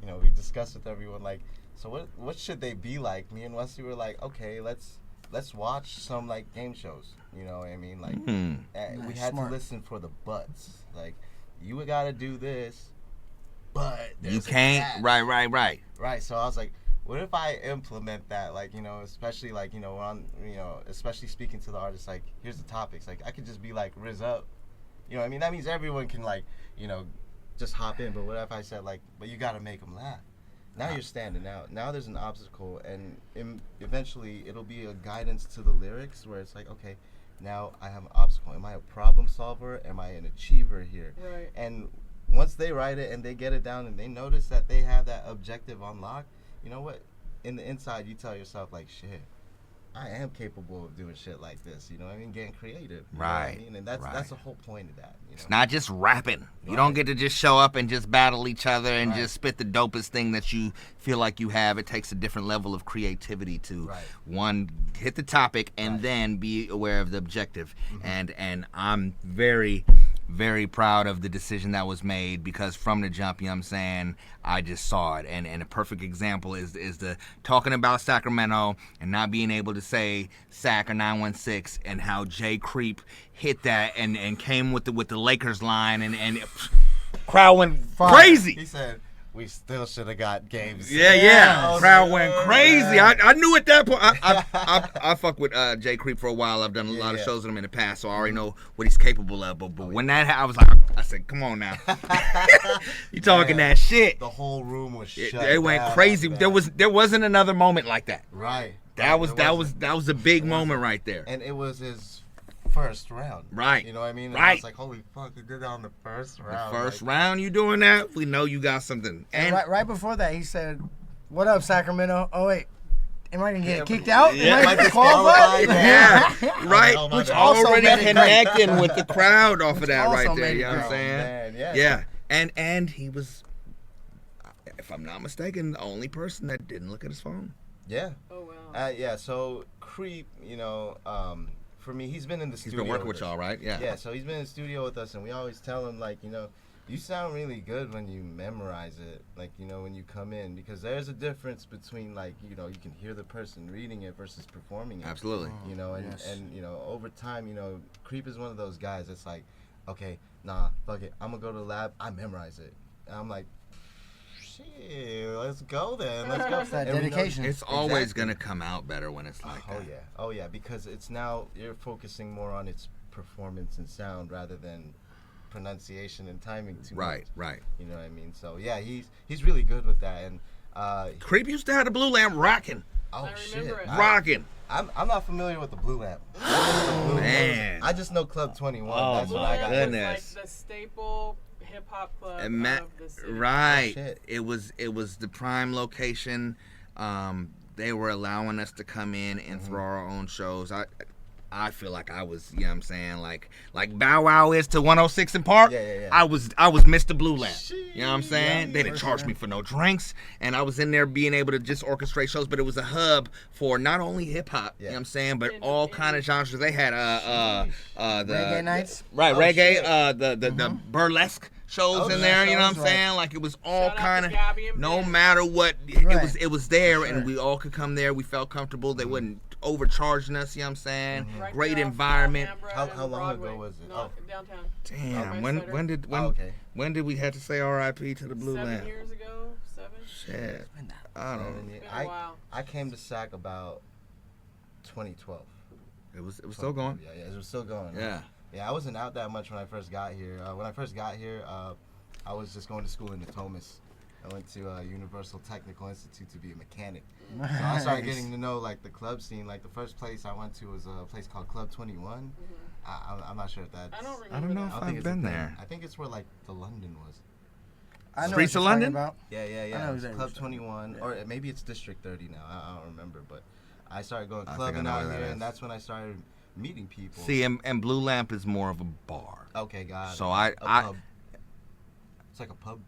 you know, we discussed with everyone, like, so what should they be like? Me and Wesley were like, okay, let's watch some like game shows. You know what I mean? Like, we had to listen for the buts. Like, you gotta do this. But you can't. Right. Right. So I was like, what if I implement that? Like, you know, especially like, you know, especially speaking to the artists, like, here's the topics. Like, I could just be like, Riz up. You know what I mean? That means everyone can, like, you know, just hop in. But what if I said, like, but you got to make them laugh? Now you're standing out. Now there's an obstacle. And eventually it'll be a guidance to the lyrics where it's like, okay, now I have an obstacle. Am I a problem solver? Am I an achiever here? Right. And once they write it and they get it down and they notice that they have that objective unlocked, you know what? In the inside, you tell yourself, like, shit, I am capable of doing shit like this. You know what I mean? Getting creative. You know what I mean? And that's the whole point of that. You know? It's not just rapping. You don't get to just show up and just battle each other and just spit the dopest thing that you feel like you have. It takes a different level of creativity to, one, hit the topic and then be aware of the objective. And I'm very, very proud of the decision that was made, because from the jump, you know what I'm saying, I just saw it. And a perfect example is the talking about Sacramento and not being able to say Sac or 916, and how Jay Creep hit that and came with the Lakers line and crowd went crazy. He said, we still should have got games. Yeah. Crowd went crazy. I knew at that point. I fuck with Jay Creep for a while. I've done a lot of shows with him in the past, so I already know what he's capable of. But when that happened, I said, come on now. You talking that shit. The whole room was shut They went crazy. There wasn't another moment like that. Right. That was a big moment right there. And it was his first round. Right. You know what I mean? And Right. I was like, holy fuck, you did that on the first round. The first round you doing that, we know you got something. And right before that, he said, what up, Sacramento? Oh, wait. Am I going to get kicked out? Yeah. Am I disqualified? Right. Which also already made it connecting great. with the crowd off of that also right there. made it You know what I'm great. saying? Man, Yeah. And he was, if I'm not mistaken, the only person that didn't look at his phone. Yeah. Oh, wow. Yeah, so Creep, you know, for me, he's been in the studio. He's been working with y'all, right? Yeah. Yeah, so he's been in the studio with us, and we always tell him, like, you know, you sound really good when you memorize it, like, you know, when you come in, because there's a difference between, like, you know, you can hear the person reading it versus performing it. Absolutely. You know, and you know, over time, you know, Creep is one of those guys that's like, okay, nah, fuck it, I'm gonna go to the lab, I memorize it. And I'm like, shit, let's go then. Let's go. It's that And we know- dedication. It's always gonna come out better when it's like that. Oh yeah, because it's now you're focusing more on its performance and sound rather than pronunciation and timing too much. Right. You know what I mean? So yeah, he's really good with that. And Creep used to have the blue lamp rocking. Oh shit, Rocking. I'm not familiar with the blue lamp. Man. I just know Club 21. Oh, That's what my I got. goodness. Like the staple hip hop club of the city. Right. Oh, shit. It was the prime location. They were allowing us to come in and throw our own shows. I feel like I was, you know what I'm saying, like Bow Wow is to 106 in Park. Yeah. I was Mr. Blue Lamp. You know what I'm saying? They didn't charge me for no drinks, and I was in there being able to just orchestrate shows, but it was a hub for not only hip hop, you know what I'm saying, but all kind of genres. They had the reggae nights. Right, reggae, the burlesque shows in there, you know what I'm saying? Like it was all kind of, no matter what, it was there, and we all could come there. We felt comfortable. They wouldn't overcharging us, you know what I'm saying? Right Great there off environment. How long ago was it? No, downtown. Damn, Right when did we have to say R.I.P. to the Blue 7 Lamp? years ago, 7. Shit, I don't know. It's been a while. I came to SAC about 2012. It was still going. Yeah, it was still going. Yeah. Yeah, I wasn't out that much when I first got here. When I first got here, I was just going to school in Natomas. I went to Universal Technical Institute to be a mechanic. So I started getting to know like the club scene. Like the first place I went to was a place called Club 21. I'm not sure if that's. I don't know if I've been there. I think it's where like the London was. I know Streets of London? Yeah. I know exactly Club 21, or maybe it's District 30 now. I don't remember, but I started going clubbing out here, and that's when I started meeting people. See, and Blue Lamp is more of a bar. Okay, got it. So pub. It's like a pub.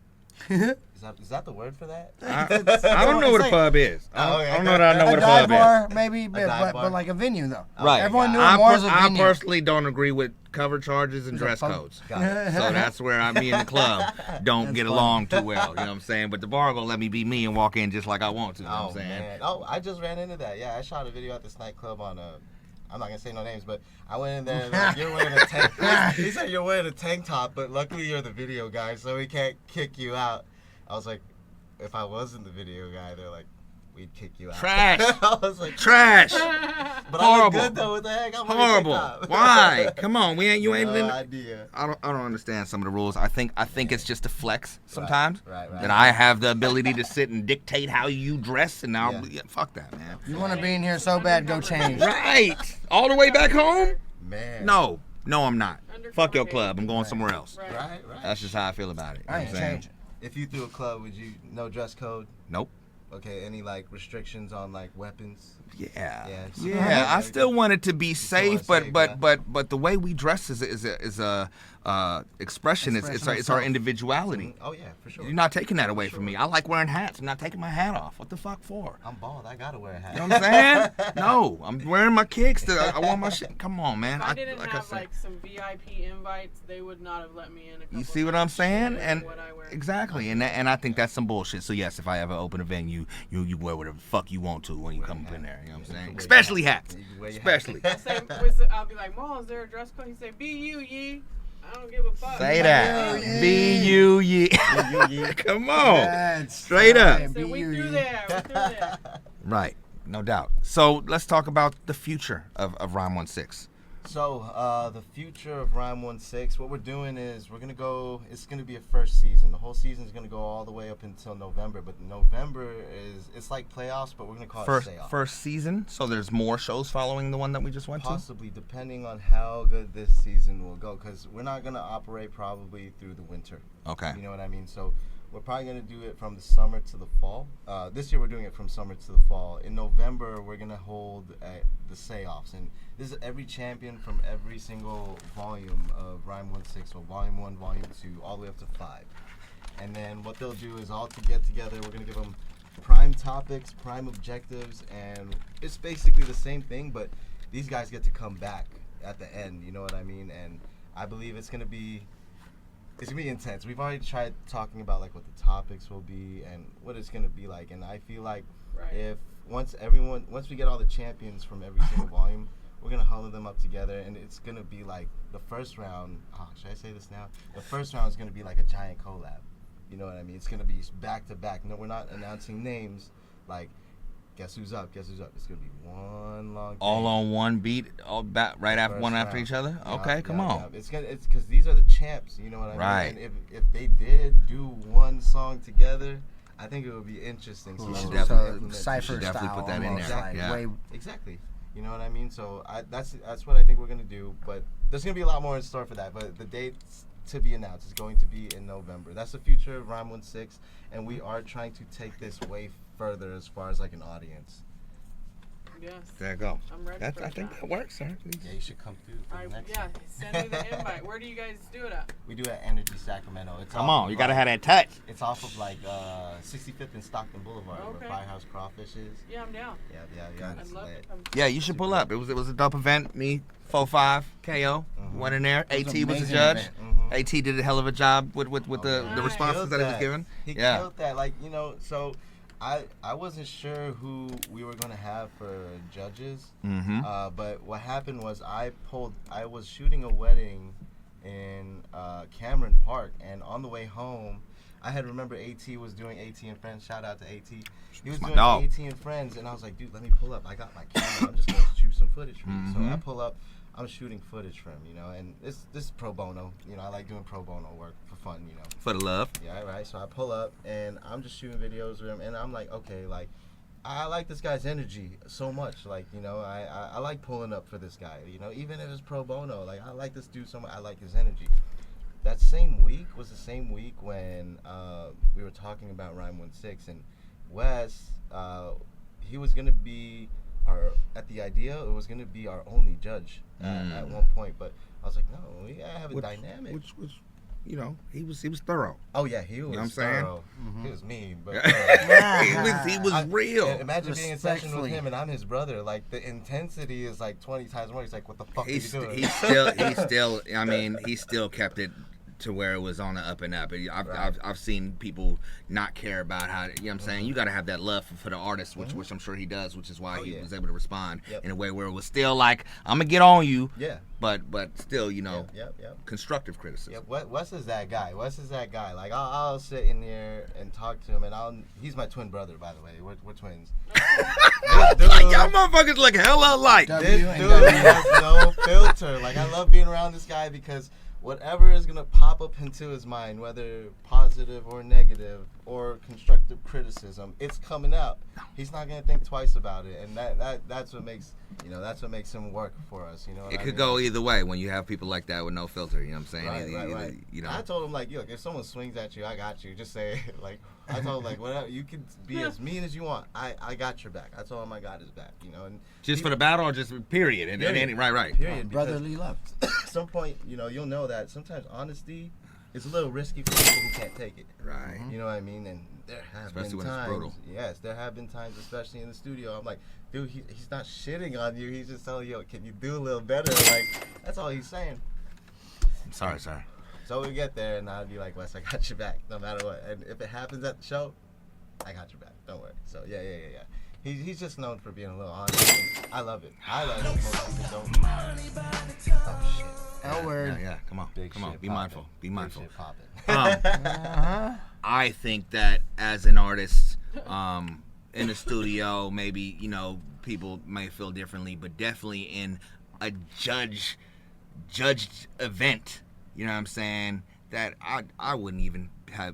Is that the word for that? I don't know what a pub is. I don't know that I know what a pub bar, is. Maybe, but like a venue though. Right. Everyone knew it more as a venue. I personally don't agree with cover charges and dress codes. So that's where me and the club don't get along too well. You know what I'm saying? But the bar gonna let me be me and walk in just like I want to. You know what I'm saying? Man. Oh, I just ran into that. Yeah, I shot a video at this nightclub on I'm not gonna say no names, but I went in there and like, you're wearing a tank. He said you're wearing a tank top, but luckily you're the video guy, so we can't kick you out. I was like, if I wasn't the video guy, they're like, we'd kick you out. Trash. I was like, trash. But horrible. I look good though. What the heck? I'm horrible. Why? Come on, you ain't. No idea. I don't understand some of the rules. I think it's just a flex sometimes. Right. That I have the ability to sit and dictate how you dress, and now fuck that, man. You want to be in here so bad, go change. Right. All the way back home? Man. No, I'm not. Fuck your club. I'm going somewhere else. Right. That's just how I feel about it. I ain't changing. If you threw a club, would you no dress code? Nope. Okay, any like restrictions on like weapons? Yeah. I still want it to be safe, but the way we dress is a expression. It's our individuality. Oh yeah, for sure. You're not taking that away from me. I like wearing hats. I'm not taking my hat off. What the fuck for? I'm bald. I gotta wear a hat. You know what I'm saying? No, I'm wearing my kicks. I want my shit. Come on, man. If I didn't have like some VIP invites, they would not have let me in. You see what I'm saying? And what I wear. exactly, and I think that's some bullshit. So yes, if I ever open a venue, you wear whatever the fuck you want to when you come up in there. You know what I'm saying? Especially hats. Especially. I'll be like, Mom, is there a dress code? He say, "Be you, ye." I don't give a fuck. Say that. Be you, ye. Come on. Straight up. So we through there. Right. No doubt. So let's talk about the future of Rhyme 16. So the future of Rhyme 16, what we're doing is it's going to be a first season. The whole season is going to go all the way up until November, but November it's like playoffs, but we're going to call it stay off. First season, so there's more shows following the one that we just went Possibly, depending on how good this season will go, because we're not going to operate probably through the winter. Okay. You know what I mean? So we're probably going to do it from the summer to the fall. This year we're doing it from summer to the fall. In November, we're going to hold the say-offs. And this is every champion from every single volume of Rhyme 16, so Volume 1, Volume 2, all the way up to 5. And then what they'll do is all to get together, we're going to give them prime topics, prime objectives, and it's basically the same thing, but these guys get to come back at the end, you know what I mean? And I believe it's going to be intense. We've already tried talking about like what the topics will be and what it's going to be like, and I feel like if once we get all the champions from every single volume, we're going to huddle them up together, and it's going to be like the first round. Should I say this now? The first round is going to be like a giant collab. You know what I mean? It's going to be back to back. No, we're not announcing names like guess who's up, guess who's up. It's going to be one long thing. All on one beat, right after one after each other? Okay, come on. It's because these are the champs, you know what I mean? Right. And if they did do one song together, I think it would be interesting. So you should definitely put that in there. Exactly. You know what I mean? So that's what I think we're going to do. But there's going to be a lot more in store for that. But the dates to be announced is going to be in November. That's the future of Rhyme 16. And we are trying to take this way further as far as like an audience. Yes. There you go. I'm ready for I think that works, sir. Yeah, you should come through for the next one. Send me the invite. Where do you guys do it at? We do it at Energy Sacramento. Come on, you got to have that touch. It's off of like 65th and Stockton Boulevard where Firehouse Crawfish is. Yeah, I'm down. Yeah. I'd love to come. Yeah, you should pull up. It was a dope event. Me, 4-5, KO, went in there. AT was the judge. AT did a hell of a job with the responses that he was given. He killed that. Like, you know, so I wasn't sure who we were going to have for judges, but what happened was I was shooting a wedding in Cameron Park, and on the way home, I had remembered AT was doing AT and Friends. Shout out to AT. He was doing AT and Friends, and I was like, dude, let me pull up. I got my camera. I'm just going to shoot some footage for you. So I pull up. I'm shooting footage for him, you know, and this is pro bono. You know, I like doing pro bono work for fun, you know. For the love. Yeah, right. So I pull up and I'm just shooting videos with him, and I'm like, okay, like, I like this guy's energy so much. Like, you know, I like pulling up for this guy, you know, even if it's pro bono. Like, I like this dude so much. I like his energy. That same week was the same week when we were talking about Rhyme 16, and Wes, he was going to be at the idea, it was going to be our only judge at one point. But I was like, no, we gotta have a dynamic. Which you know, he was thorough. Oh yeah, he was. You know what I'm thorough. saying? He was mean, but he was real. Imagine being in session with him and I'm his brother. Like, the intensity is like 20 times more. He's like, what the fuck are you doing? He still. I mean, he still kept it to where it was on the up and up. I've seen people not care about how, you know what I'm saying? You got to have that love for the artist, which I'm sure he does, which is why he was able to respond in a way where it was still like, I'm going to get on you, but still, you know, constructive criticism. Yeah, Wes is that guy. Like, I'll sit in there and talk to him, and he's my twin brother, by the way. We're twins. Like, y'all motherfuckers look hella alike. This dude has no filter. Like, I love being around this guy because whatever is going to pop up into his mind, whether positive or negative or constructive criticism, it's coming out. He's not going to think twice about it, and that's what makes, you know, that's what makes him work for us, you know. It could go either way when you have people like that with no filter, you know what I'm saying? Right. You know. I told him, like, look, if someone swings at you, I got you. Just say it. Like, I told him, like, whatever, you can be as mean as you want. I got your back. I told him I got his back, you know. And just for the battle, or just period? Right. Period. Brotherly love. At some point, you know, you'll know that sometimes honesty is a little risky for people who can't take it. Right. You know what I mean? And there have been times. When it's brutal. Yes, there have been times, especially in the studio, I'm like, dude, he's not shitting on you. He's just telling you, can you do a little better? Like, that's all he's saying. I'm sorry, sir. So we get there, and I'll be like, Wes, I got your back, no matter what. And if it happens at the show, I got your back. Don't worry. So, yeah. He's just known for being a little honest. And I love it. I love it. Most people don't. Oh, shit. L-word. Yeah, come on. Be mindful. Be mindful. Big shit poppin'. I think that as an artist, in the studio, maybe, you know, people may feel differently, but definitely in a judged event, you know what I'm saying, that I wouldn't even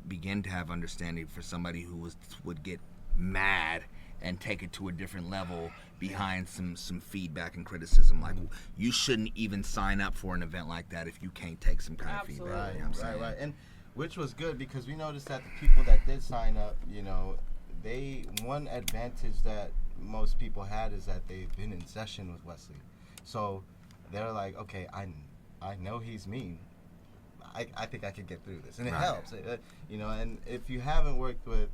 begin to have understanding for somebody who would get mad and take it to a different level behind some feedback and criticism. Like, you shouldn't even sign up for an event like that if you can't take some kind of feedback. You know what I'm saying? Right. And which was good, because we noticed that the people that did sign up, you know, one advantage that most people had is that they've been in session with Wesley. So they're like, okay, I know he's mean. I think I could get through this, and it helps, you know. And if you haven't worked with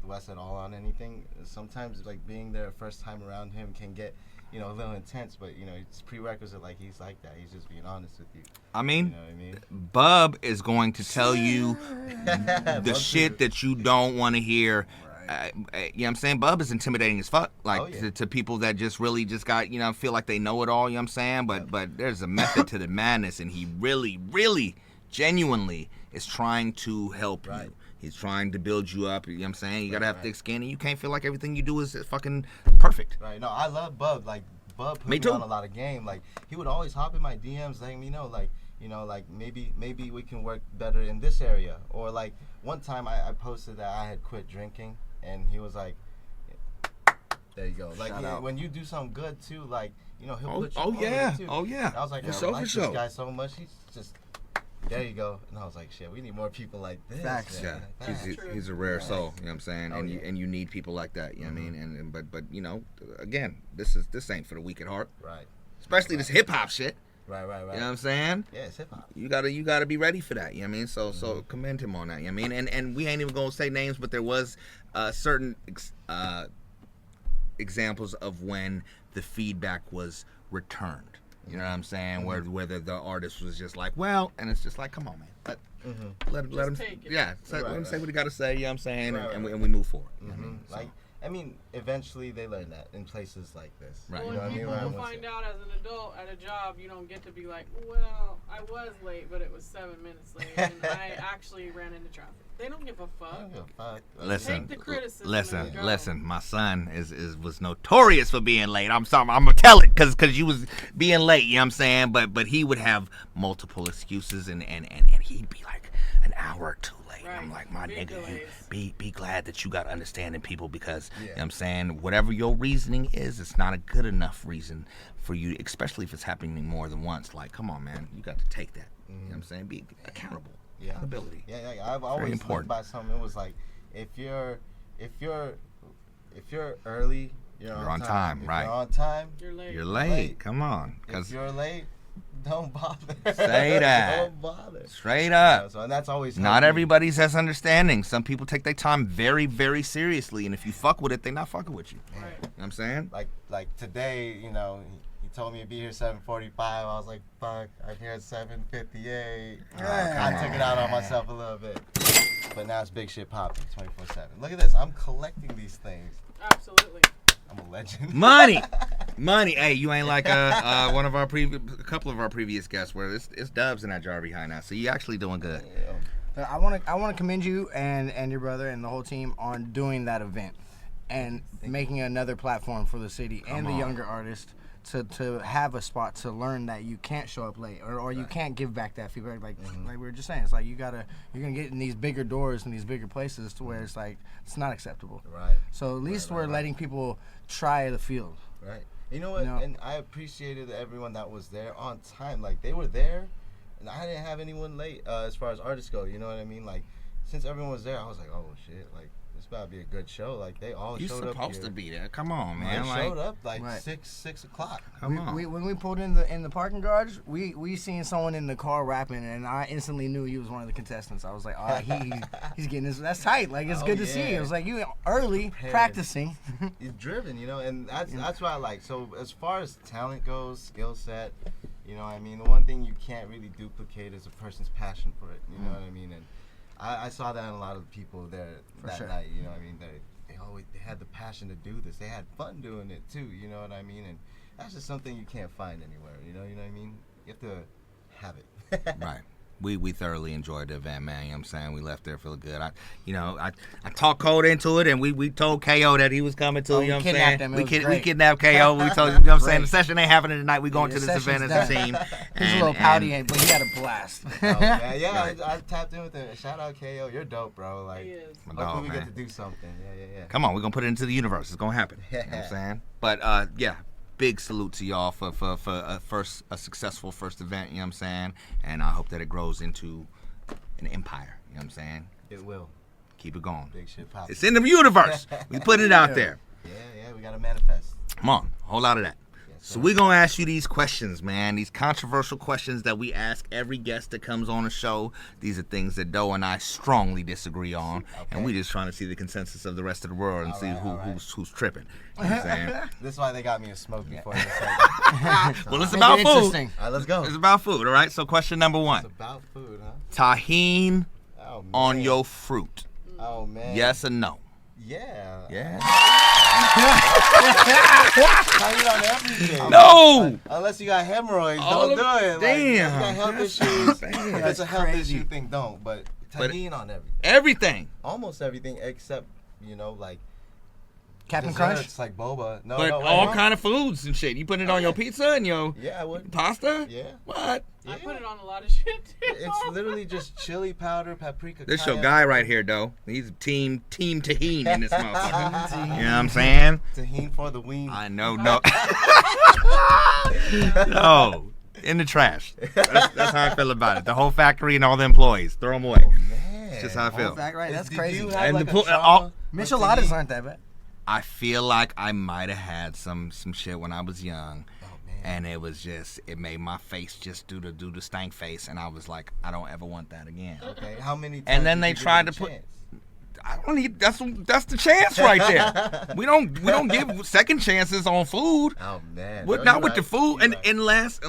Wes at all on anything, sometimes like being there first time around him can get, you know, a little intense. But you know, it's prerequisite. Like, he's like that. He's just being honest with you. I mean, you know what I mean? Bub is going to tell you the shit that you don't want to hear. You know what I'm saying? Bub is intimidating as fuck. Like, to people that just really just got, you know, feel like they know it all. You know what I'm saying? But there's a method to the madness, and he really, really, genuinely is trying to help you. He's trying to build you up. You know what I'm saying? You gotta have thick skin, and you can't feel like everything you do is fucking perfect. Right. No, I love Bub. Like, Bub put me on a lot of game. Like, he would always hop in my DMs letting me know, like, you know, like, maybe we can work better in this area. Or like, one time I posted that I had quit drinking, and he was like, there you go. Like, when you do something good too, like, you know, he'll put you on it too. Oh yeah. And I was like, I like this guy so much. He's just, there you go. And I was like, shit, we need more people like this. Facts. Yeah. He's a rare soul, you know what I'm saying? And you need people like that, you know what I mean? And but you know, again, this ain't for the weak at heart. Right. Especially this hip hop shit. Right. You know what I'm saying? Yeah, it's hip hop. You gotta be ready for that, you know what I mean? So commend him on that, you know what I mean? And we ain't even gonna say names, but there was certain examples of when the feedback was returned. You know what I'm saying? Whether the artist was just like, well, and it's just like, come on, man. Let him, take it. let him say what he got to say. You know what I'm saying? And we move forward. Like, I mean, eventually they learn that in places like this. Right. Well, You know what I mean? people will find out as an adult at a job, you don't get to be like, well, I was late, but it was 7 minutes late, and I actually ran into traffic. They don't give a fuck. Listen, Take the criticism. listen. My son was notorious for being late. I'm sorry, I'm gonna tell it because you was being late. You know what I'm saying? But he would have multiple excuses and he'd be like an hour or two late. Right. I'm like, my nigga, you be glad that you got understanding people because you know what I'm saying, whatever your reasoning is, it's not a good enough reason for you, especially if it's happening more than once. Like, come on, man, you got to take that. You know what I'm saying? Be accountable. Accountability. Yeah. I've always thought about something. It was like, if you're early, you're on time. Right. If you're on time, You're late. Come on. If you're late, don't bother. Say that. Don't bother. Straight up. So and that's always not everybody has understanding. Some people take their time very, very seriously, and if you fuck with it, they're not fucking with you. Right. You know what I'm saying? Like today, you know, he told me to be here 7:45. I was like, fuck, I'm here at 7:58. I took it out on myself a little bit. But now it's big shit popping 24/7. Look at this. I'm collecting these things. Absolutely. I'm a legend. Money. Hey, you ain't like a couple of our previous guests where it's Dubs in that jar behind us. So you actually doing good. Yeah. I want to commend you and your brother and the whole team on doing that event and making another platform for the city and the younger artists to have a spot to learn that you can't show up late or you can't give back that feedback like we were just saying. It's like you're gonna get in these bigger doors and these bigger places to where it's like it's not acceptable. Right. So at least we're letting people try the field. Right. You know what? And I appreciated everyone that was there on time. Like they were there, and I didn't have anyone late as far as artists go. You know what I mean? Like since everyone was there, I was like, oh shit, like. It's about to be a good show. Like they all showed up. You're supposed to be there. Come on, man. They showed up like 6 o'clock. Come on. When we pulled in the parking garage, we seen someone in the car rapping, and I instantly knew he was one of the contestants. I was like, oh, he's getting this. That's tight. Like it's good to see. It was like you early practicing. He's driven, you know, and that's what I like. So as far as talent goes, skill set, you know what I mean. The one thing you can't really duplicate is a person's passion for it. You know what I mean. And I saw that in a lot of people there that night, you know what I mean? They had the passion to do this. They had fun doing it too, you know what I mean? And that's just something you can't find anywhere, you know what I mean? You have to have it. Right. We thoroughly enjoyed the event, man. You know what I'm saying? We left there feeling good. I talked Colt into it, and we told KO that he was coming too. You know what I'm saying? We kidnapped KO. We told you know what I'm saying? The session ain't happening tonight. We going to this event as a team. He's a little pouty, but he had a blast. I tapped in with him. Shout out KO. You're dope, bro. Like, hopefully we get to do something. Yeah. Come on, we're going to put it into the universe. It's going to happen. You know what I'm saying? But, big salute to y'all for a successful first event, you know what I'm saying? And I hope that it grows into an empire, you know what I'm saying? It will. Keep it going. Big shit popping. It's in the universe. We put it out there. Yeah, we got to manifest. Come on, a whole lot of that. So we're going to ask you these questions, man. These controversial questions that we ask every guest that comes on the show. These are things that Doe and I strongly disagree on. Okay. And we just trying to see the consensus of the rest of the world and see who's tripping. You know what I'm saying? This is why they got me a smoke before this Well, it's about food. All right, let's go. It's about food, all right? So question number one. It's about food, huh? Tahini on your fruit. Oh, man. Yes or no? Yeah. Tahini on everything. No. Unless you got hemorrhoids, don't do it. Damn. Like, if you got health issues. If it's a health issue thing, don't. But tahini on everything. Everything. Almost everything except, you know, like Captain Crunch? It's like boba. But all kind of foods and shit. You put it on your pizza and your pasta? Yeah. What? I put it on a lot of shit too. It's literally just chili powder, paprika. This your guy right here, though. He's team tahini in this motherfucker. You know what I'm saying? Tahini for the wing. I know, no. No. In the trash. That's how I feel about it. The whole factory and all the employees. Throw them away. Oh, man. That's just how I feel. Right, that's crazy. And like micheladas aren't that bad. I feel like I might have had some shit when I was young. And it was just, it made my face just do the stank face, and I was like, I don't ever want that again. Okay, how many times and then they tried to put, I don't need. That's the chance right there. We don't give second chances on food. Oh man, Not with the food, unless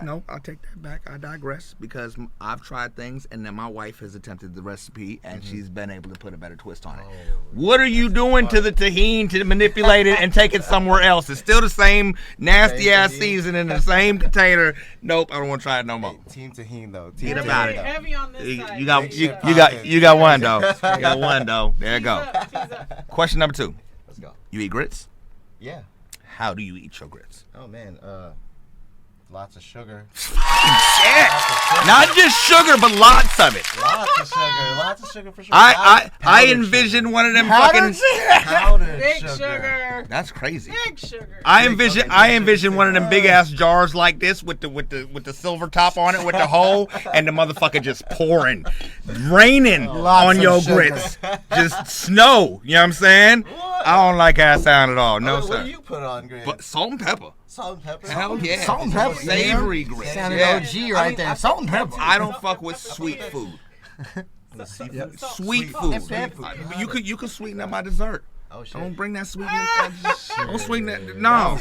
no, I'll take that back. I digress because I've tried things and then my wife has attempted the recipe and she's been able to put a better twist on it. What are you doing to the tahini to manipulate it and take it somewhere else? It's still the same nasty ass season in the same container. Nope, I don't want to try it no more. Team tahini though. Get about it. Heavy on this side. You got one though. You got one though. There you go. Question number 2. Let's go. You eat grits? Yeah. How do you eat your grits? Oh man, lots of sugar. Shit! Not just sugar, but lots of it. Lots of sugar for sure. I envision one of them fucking powdered big sugar. That's crazy. Big sugar. I envision one of them big ass jars like this with the silver top on it with the hole and the motherfucker just pouring, raining on your grits, just snow. You know what I'm saying? What? I don't like that sound at all. No sir. What do you put on grits? But salt and pepper. Salt and pepper. Hell yeah. Salt and pepper. Savory grits. Sounded OG right there. Salt and pepper. I don't fuck with sweet food. Sweet food. You could sweeten up my dessert. Oh shit! Don't bring that sweetness. Don't sweeten that. No.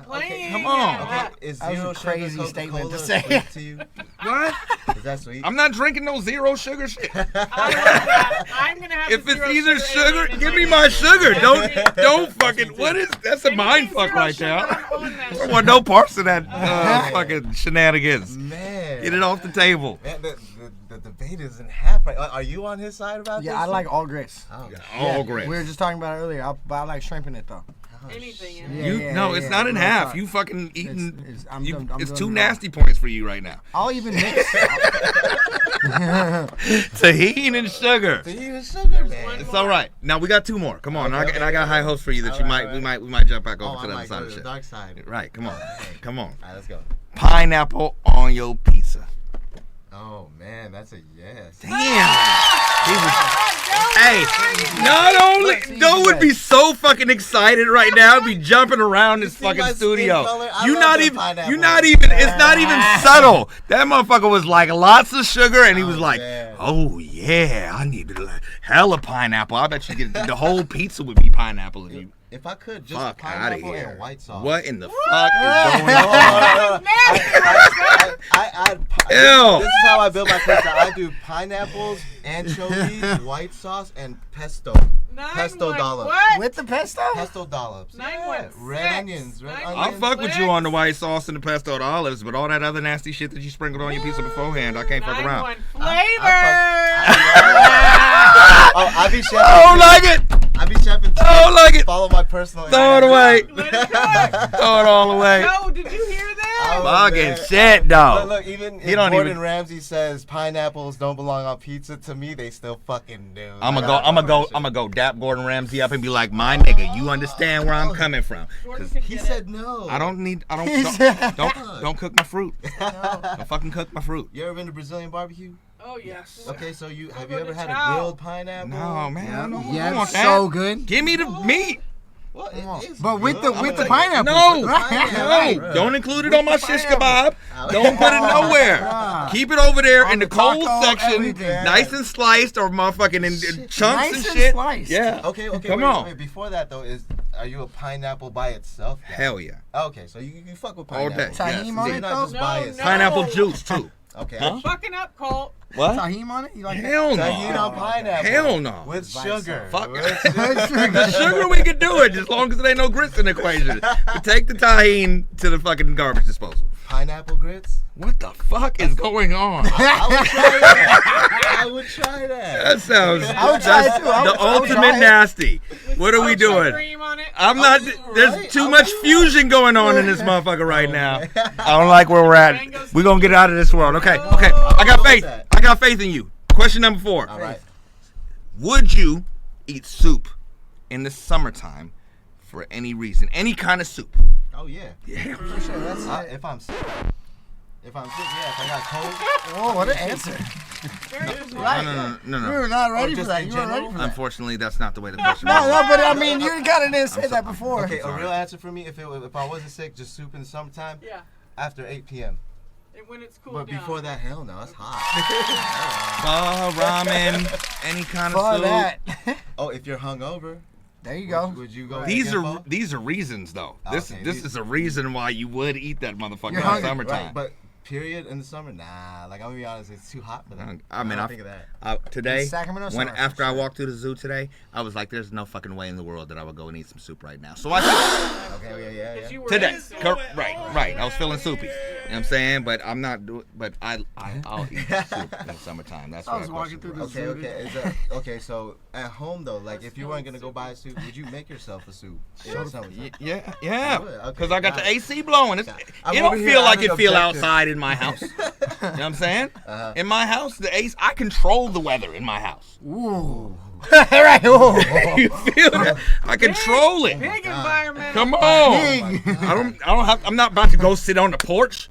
Okay, come on. Okay. Is that was zero a crazy sugar statement to Coca-Cola say. sweet to you? What? Is that sweet? I'm not drinking no zero sugar shit. I'm gonna have If it's either sugar, give me my sugar. Don't fucking. What is? That's a mind fuck right there. I don't want no parts of that fucking shenanigans. Man, get it off the table. Man, the debate is in half right. Are you on his side about this? Yeah, I like all grits. Oh, all grits. We were just talking about it earlier. But I like shrimp in it though. Anything. It's not in half. You fucking eating. It's two nasty points for you right now. I'll even mix. Tahini and sugar. Tahini and sugar, man. It's all right. Now we got 2 more. Come on, Okay, and I got high hopes for you that we might jump back over to the other side of the shit. dark side. Right. Come on. Come on. All right, let's go. Pineapple on your pizza. Oh man, that's a yes. Damn. Hey, not only Doe would be so fucking excited right now, be jumping around this fucking studio. It's not even subtle. That motherfucker was like lots of sugar, and he was like, oh yeah, I need hella pineapple. I bet you get the whole pizza would be pineapple if you. If I could, just fuck pineapple and white sauce. What in the fuck is going on? Ew. This is how I build my pizza. I do pineapples, anchovies, white sauce, and pesto. Pesto dollops. What? With the pesto? Pesto dollops. Red onions. I'll fuck with you on the white sauce and the pesto olives, but all that other nasty shit that you sprinkled on your pizza beforehand, I can't fuck around. I be chefing. I don't like it. I be chefing. I don't like it. Follow my personal. Throw it away. Throw it all away. No, did you hear that? Fucking shit, dog. Look, even if Gordon Ramsay says pineapples don't belong on pizza, to me they still fucking do. I'm gonna go dap Gordon Ramsay up and be like, my nigga, you understand where I'm coming from? Cause he said no. Don't cook my fruit. Don't fucking cook my fruit. You ever been to Brazilian barbecue? Oh yes. Okay, so have you ever had a grilled pineapple? No, man. I don't want that. so good. Give me the meat. Well, but with the pineapple. No, don't include it on my shish kebab. Don't put it nowhere. Keep it over there in the cold section, nice and sliced, or motherfucking in chunks and shit. Yeah. Okay. Come on. Wait, before that though, are you a pineapple by itself? Hell yeah. Okay, so you fuck with pineapple. All day. Tahini on it though? Pineapple juice too. Okay. Fucking up, Colt. What? Tahini on it? You like Hell no. Tahini on pineapple. Hell no. With sugar. Fuck. The sugar we can do it as long as there ain't no grits in the equation. We take the tahini to the fucking garbage disposal. Pineapple grits? What the fuck is going on? I would try that. I would try that. That sounds. I would try it too. The ultimate nasty. What are we doing? I'm not. There's too much fusion going on in this motherfucker right now. I don't like where we're at. We're gonna get out of this world. Okay. I got faith. I got faith in you. Question number 4. All right. Would you eat soup in the summertime for any reason? Any kind of soup? Oh yeah. Yeah. For sure. That's if I'm sick. If I'm sick, yeah. If I got cold. Oh, what an answer. No. We were not ready for that. You weren't ready for that. Unfortunately, that's not the way the question No, works. but I mean, you kind of didn't say that before. Okay, a real answer for me, if I wasn't sick, just soup in the summertime. Yeah. After 8 p.m. when it's cool But down. before that, hell no, it's hot. Ramen, any kind of For soup. that. Oh, if you're hungover, There you go. would you go? These get are pho? these are reasons though. This Okay, this is a reason why you would eat that motherfucker You're in the hungry, summertime. Right, but period in the summer, nah. Like I'm gonna be honest, it's too hot for that. I mean, don't I think of that. today, In Sacramento when summer, after for I sure. walked through the zoo today, I was like, "There's no fucking way in the world that I would go and eat some soup right now." So I took Okay, yeah. You were today, innocent. right. I was feeling soupy. You know what I'm saying? But I'm not doing. But I'll eat soup in the summertime. That's I what was walking through the Okay, zoo. okay. Okay, so at home though, like if you weren't gonna go buy a soup, would you make yourself a soup? In the summertime? Yeah, You would? Okay, because I got the got it. AC blowing. It I'm don't over here feel like having it feel objective. outside in my house. You know what I'm saying? Uh-huh. In my house, the AC, I control the weather in my house. Ooh. Right. Ooh. You feel that? I control it. Big environment. Come on. I don't have. I'm not about to go sit on the porch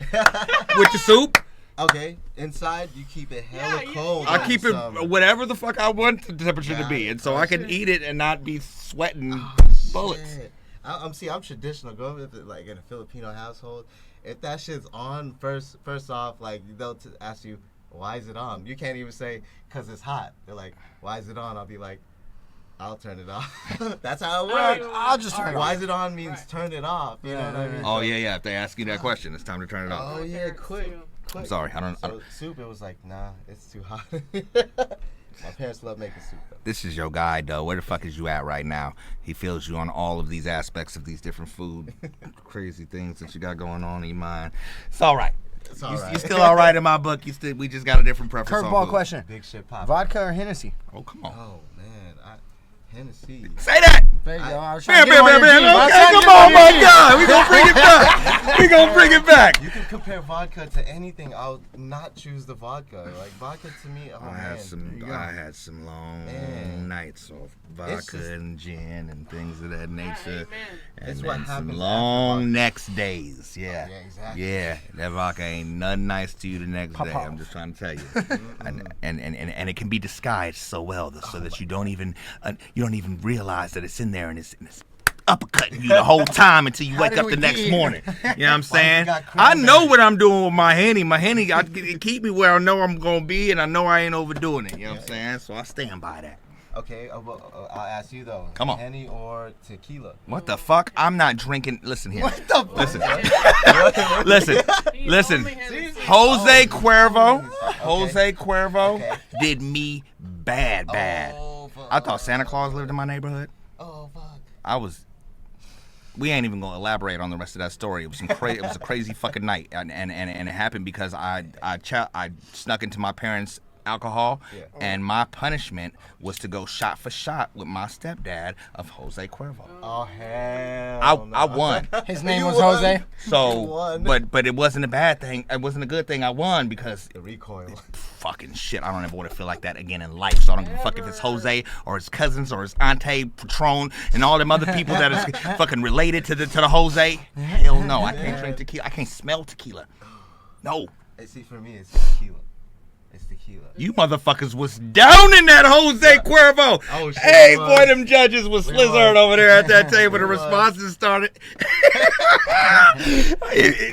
with the soup. Okay, inside you keep it hella cold. I in keep the it summer. whatever the fuck I want the temperature to Got be, it. and so I can eat it and not be sweating bullets. Shit. I'm traditional. Growing up like in a Filipino household, if that shit's on, first off, like they'll ask you, why is it on? You can't even say, cause it's hot. They're like, why is it on? I'll be like, I'll turn it off. That's how it works. I'll just turn it Why off. is it on means turn it off. You know what I mean? Oh yeah. If they ask you that question, it's time to turn it off. Oh yeah, quick. I'm sorry. I don't. So soup, it was like, nah, it's too hot. My parents love making soup though. This is your guy, though. Where the fuck is you at right now? He feels you on all of these aspects of these different food, crazy things that you got going on in your mind. It's all right. It's all right. You still all right in my book. We just got a different preference. on Curveball food. question. Big shit pop. Vodka or Hennessy? Oh come on. Oh man, Hennessy. Say that. There you go. I was Bam, trying to get bam, on bam, your bam. G. Okay, come on, my God. We gonna bring it back. We gonna bring it back. You can compare vodka to anything. I'll not choose the vodka. Like vodka to me, oh I man. had some long Man. nights of It's vodka just- and gin and things of that nature. And It's then what some happens after long vodka. next days. Yeah. Yeah, exactly. Yeah, that vodka ain't nothing nice to you the next Pop day. off. I'm just trying to tell you. and it can be disguised so well so that you don't even realize that it's in there and it's uppercutting you the whole time until you wake did up we the next get? morning. You know what I'm you saying? got I know cranberry? what I'm doing with my Henny. My Henny, it keep me where I know I'm gonna be, and I know I ain't overdoing it. You know what I'm saying? So I stand by that. Okay, well, I'll ask you though. Come on. Henny or tequila? What the fuck? I'm not drinking. Listen here. What the fuck? Listen. Jose Cuervo did me bad. Oh, fuck. I thought Santa Claus lived in my neighborhood. Oh fuck. We ain't even gonna elaborate on the rest of that story. It was it was a crazy fucking night, and it happened because I snuck into my parents' alcohol, and my punishment was to go shot for shot with my stepdad of Jose Cuervo. Oh hell. I won. His name You was won. Jose. You So, won. but it wasn't a bad thing. It wasn't a good thing. I won because The recoil. fucking shit. I don't ever want to feel like that again in life. So I don't give a fuck if it's Jose or his cousins or his auntie Patron and all them other people that is fucking related to the Jose. Hell no, I can't drink tequila. I can't smell tequila. No. See, for me, it's tequila. It's tequila. You motherfuckers was down in that Jose Cuervo. Oh, shit, hey, we boy, was. them judges was We slizzard was. over there at that table. The We was. responses started.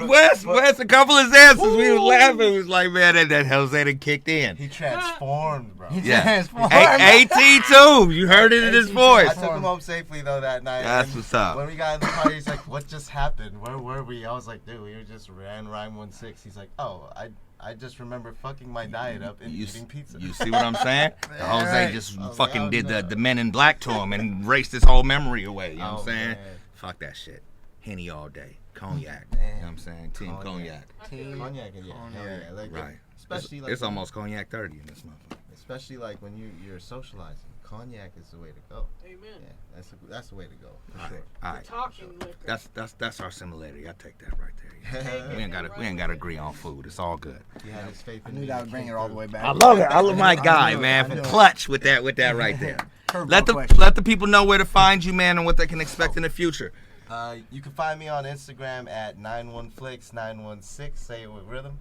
Wes, a couple of answers. We was laughing. We was like, man, that Jose done kicked in. He transformed, bro. Yeah. AT too. You heard it in his voice. I took him home safely though that night. That's and what's up. When we got in the car, he's like, "What just happened? Where were we?" I was like, "Dude, we just ran Rhyme 16." He's like, "Oh, I just remember fucking my diet up and eating pizza." You see what I'm saying? Jose Right. just Oh, fucking yeah, did no. the Men in Black to him and erased his whole memory away. You know what I'm Oh, saying? man. Fuck that shit. Henny all day. Cognac. You know what I'm saying? Team Cognac. Cognac, and hell yeah, like Right. Especially It's like almost Cognac 30 in this motherfucker. especially like when you're socializing. Cognac is the way to go. Amen. Yeah, that's the way to go. For All sure. right. Talking liquor. That's our similarity. I take that right there. We ain't gotta agree on food. It's all good. He had his faith I in knew me. that would bring it all the way back. I love it. I love my guy, knew it. man. I From knew it. Clutch with that right there. Curveball Let the people know where to find you, man, and what they can expect in the future. You can find me on Instagram at 91flix 916. Say it with rhythm.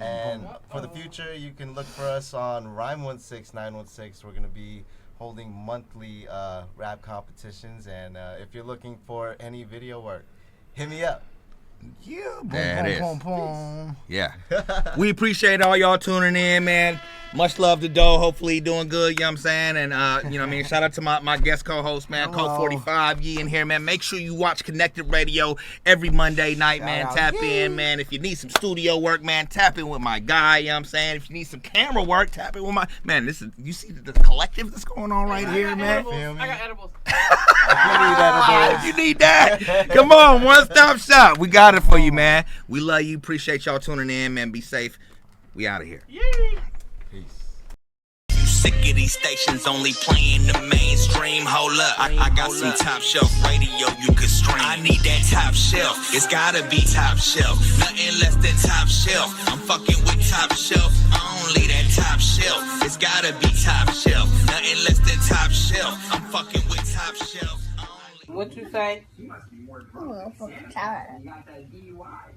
And for the future, you can look for us on Rhyme 16 916. We're gonna be holding monthly rap competitions, and if you're looking for any video work, hit me up. Yeah, boom, There it boom, is. boom, boom. Yeah. We appreciate all y'all tuning in, man. Much love to Doe. Hopefully he doing good, you know what I'm saying? And, you know what I mean? Shout out to my guest co-host, man, Colt 45. Yee in here, man. Make sure you watch Connected Radio every Monday night, man. Tap in, man. If you need some studio work, man, tap in with my guy, you know what I'm saying? If you need some camera work, tap in with my... Man, this is... You see the collective that's going on right here, man? I got edibles. If you need that, come on, one-stop shop. We got it for you, man. We love you. Appreciate y'all tuning in, man. Be safe. We out of here. Yay! You sick of these stations only playing the mainstream? Hold up, I got some top shelf radio you can stream. I need that top shelf, it's gotta be top shelf. Nothing less than top shelf. I'm fucking with top shelf, only that top shelf. It's gotta be top shelf. Nothing less than top shelf. I'm fucking with top shelf. What you say? Motherfucker tired.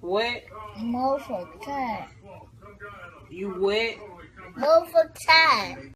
What? Motherfucker tired. You what? Motherfucker tired.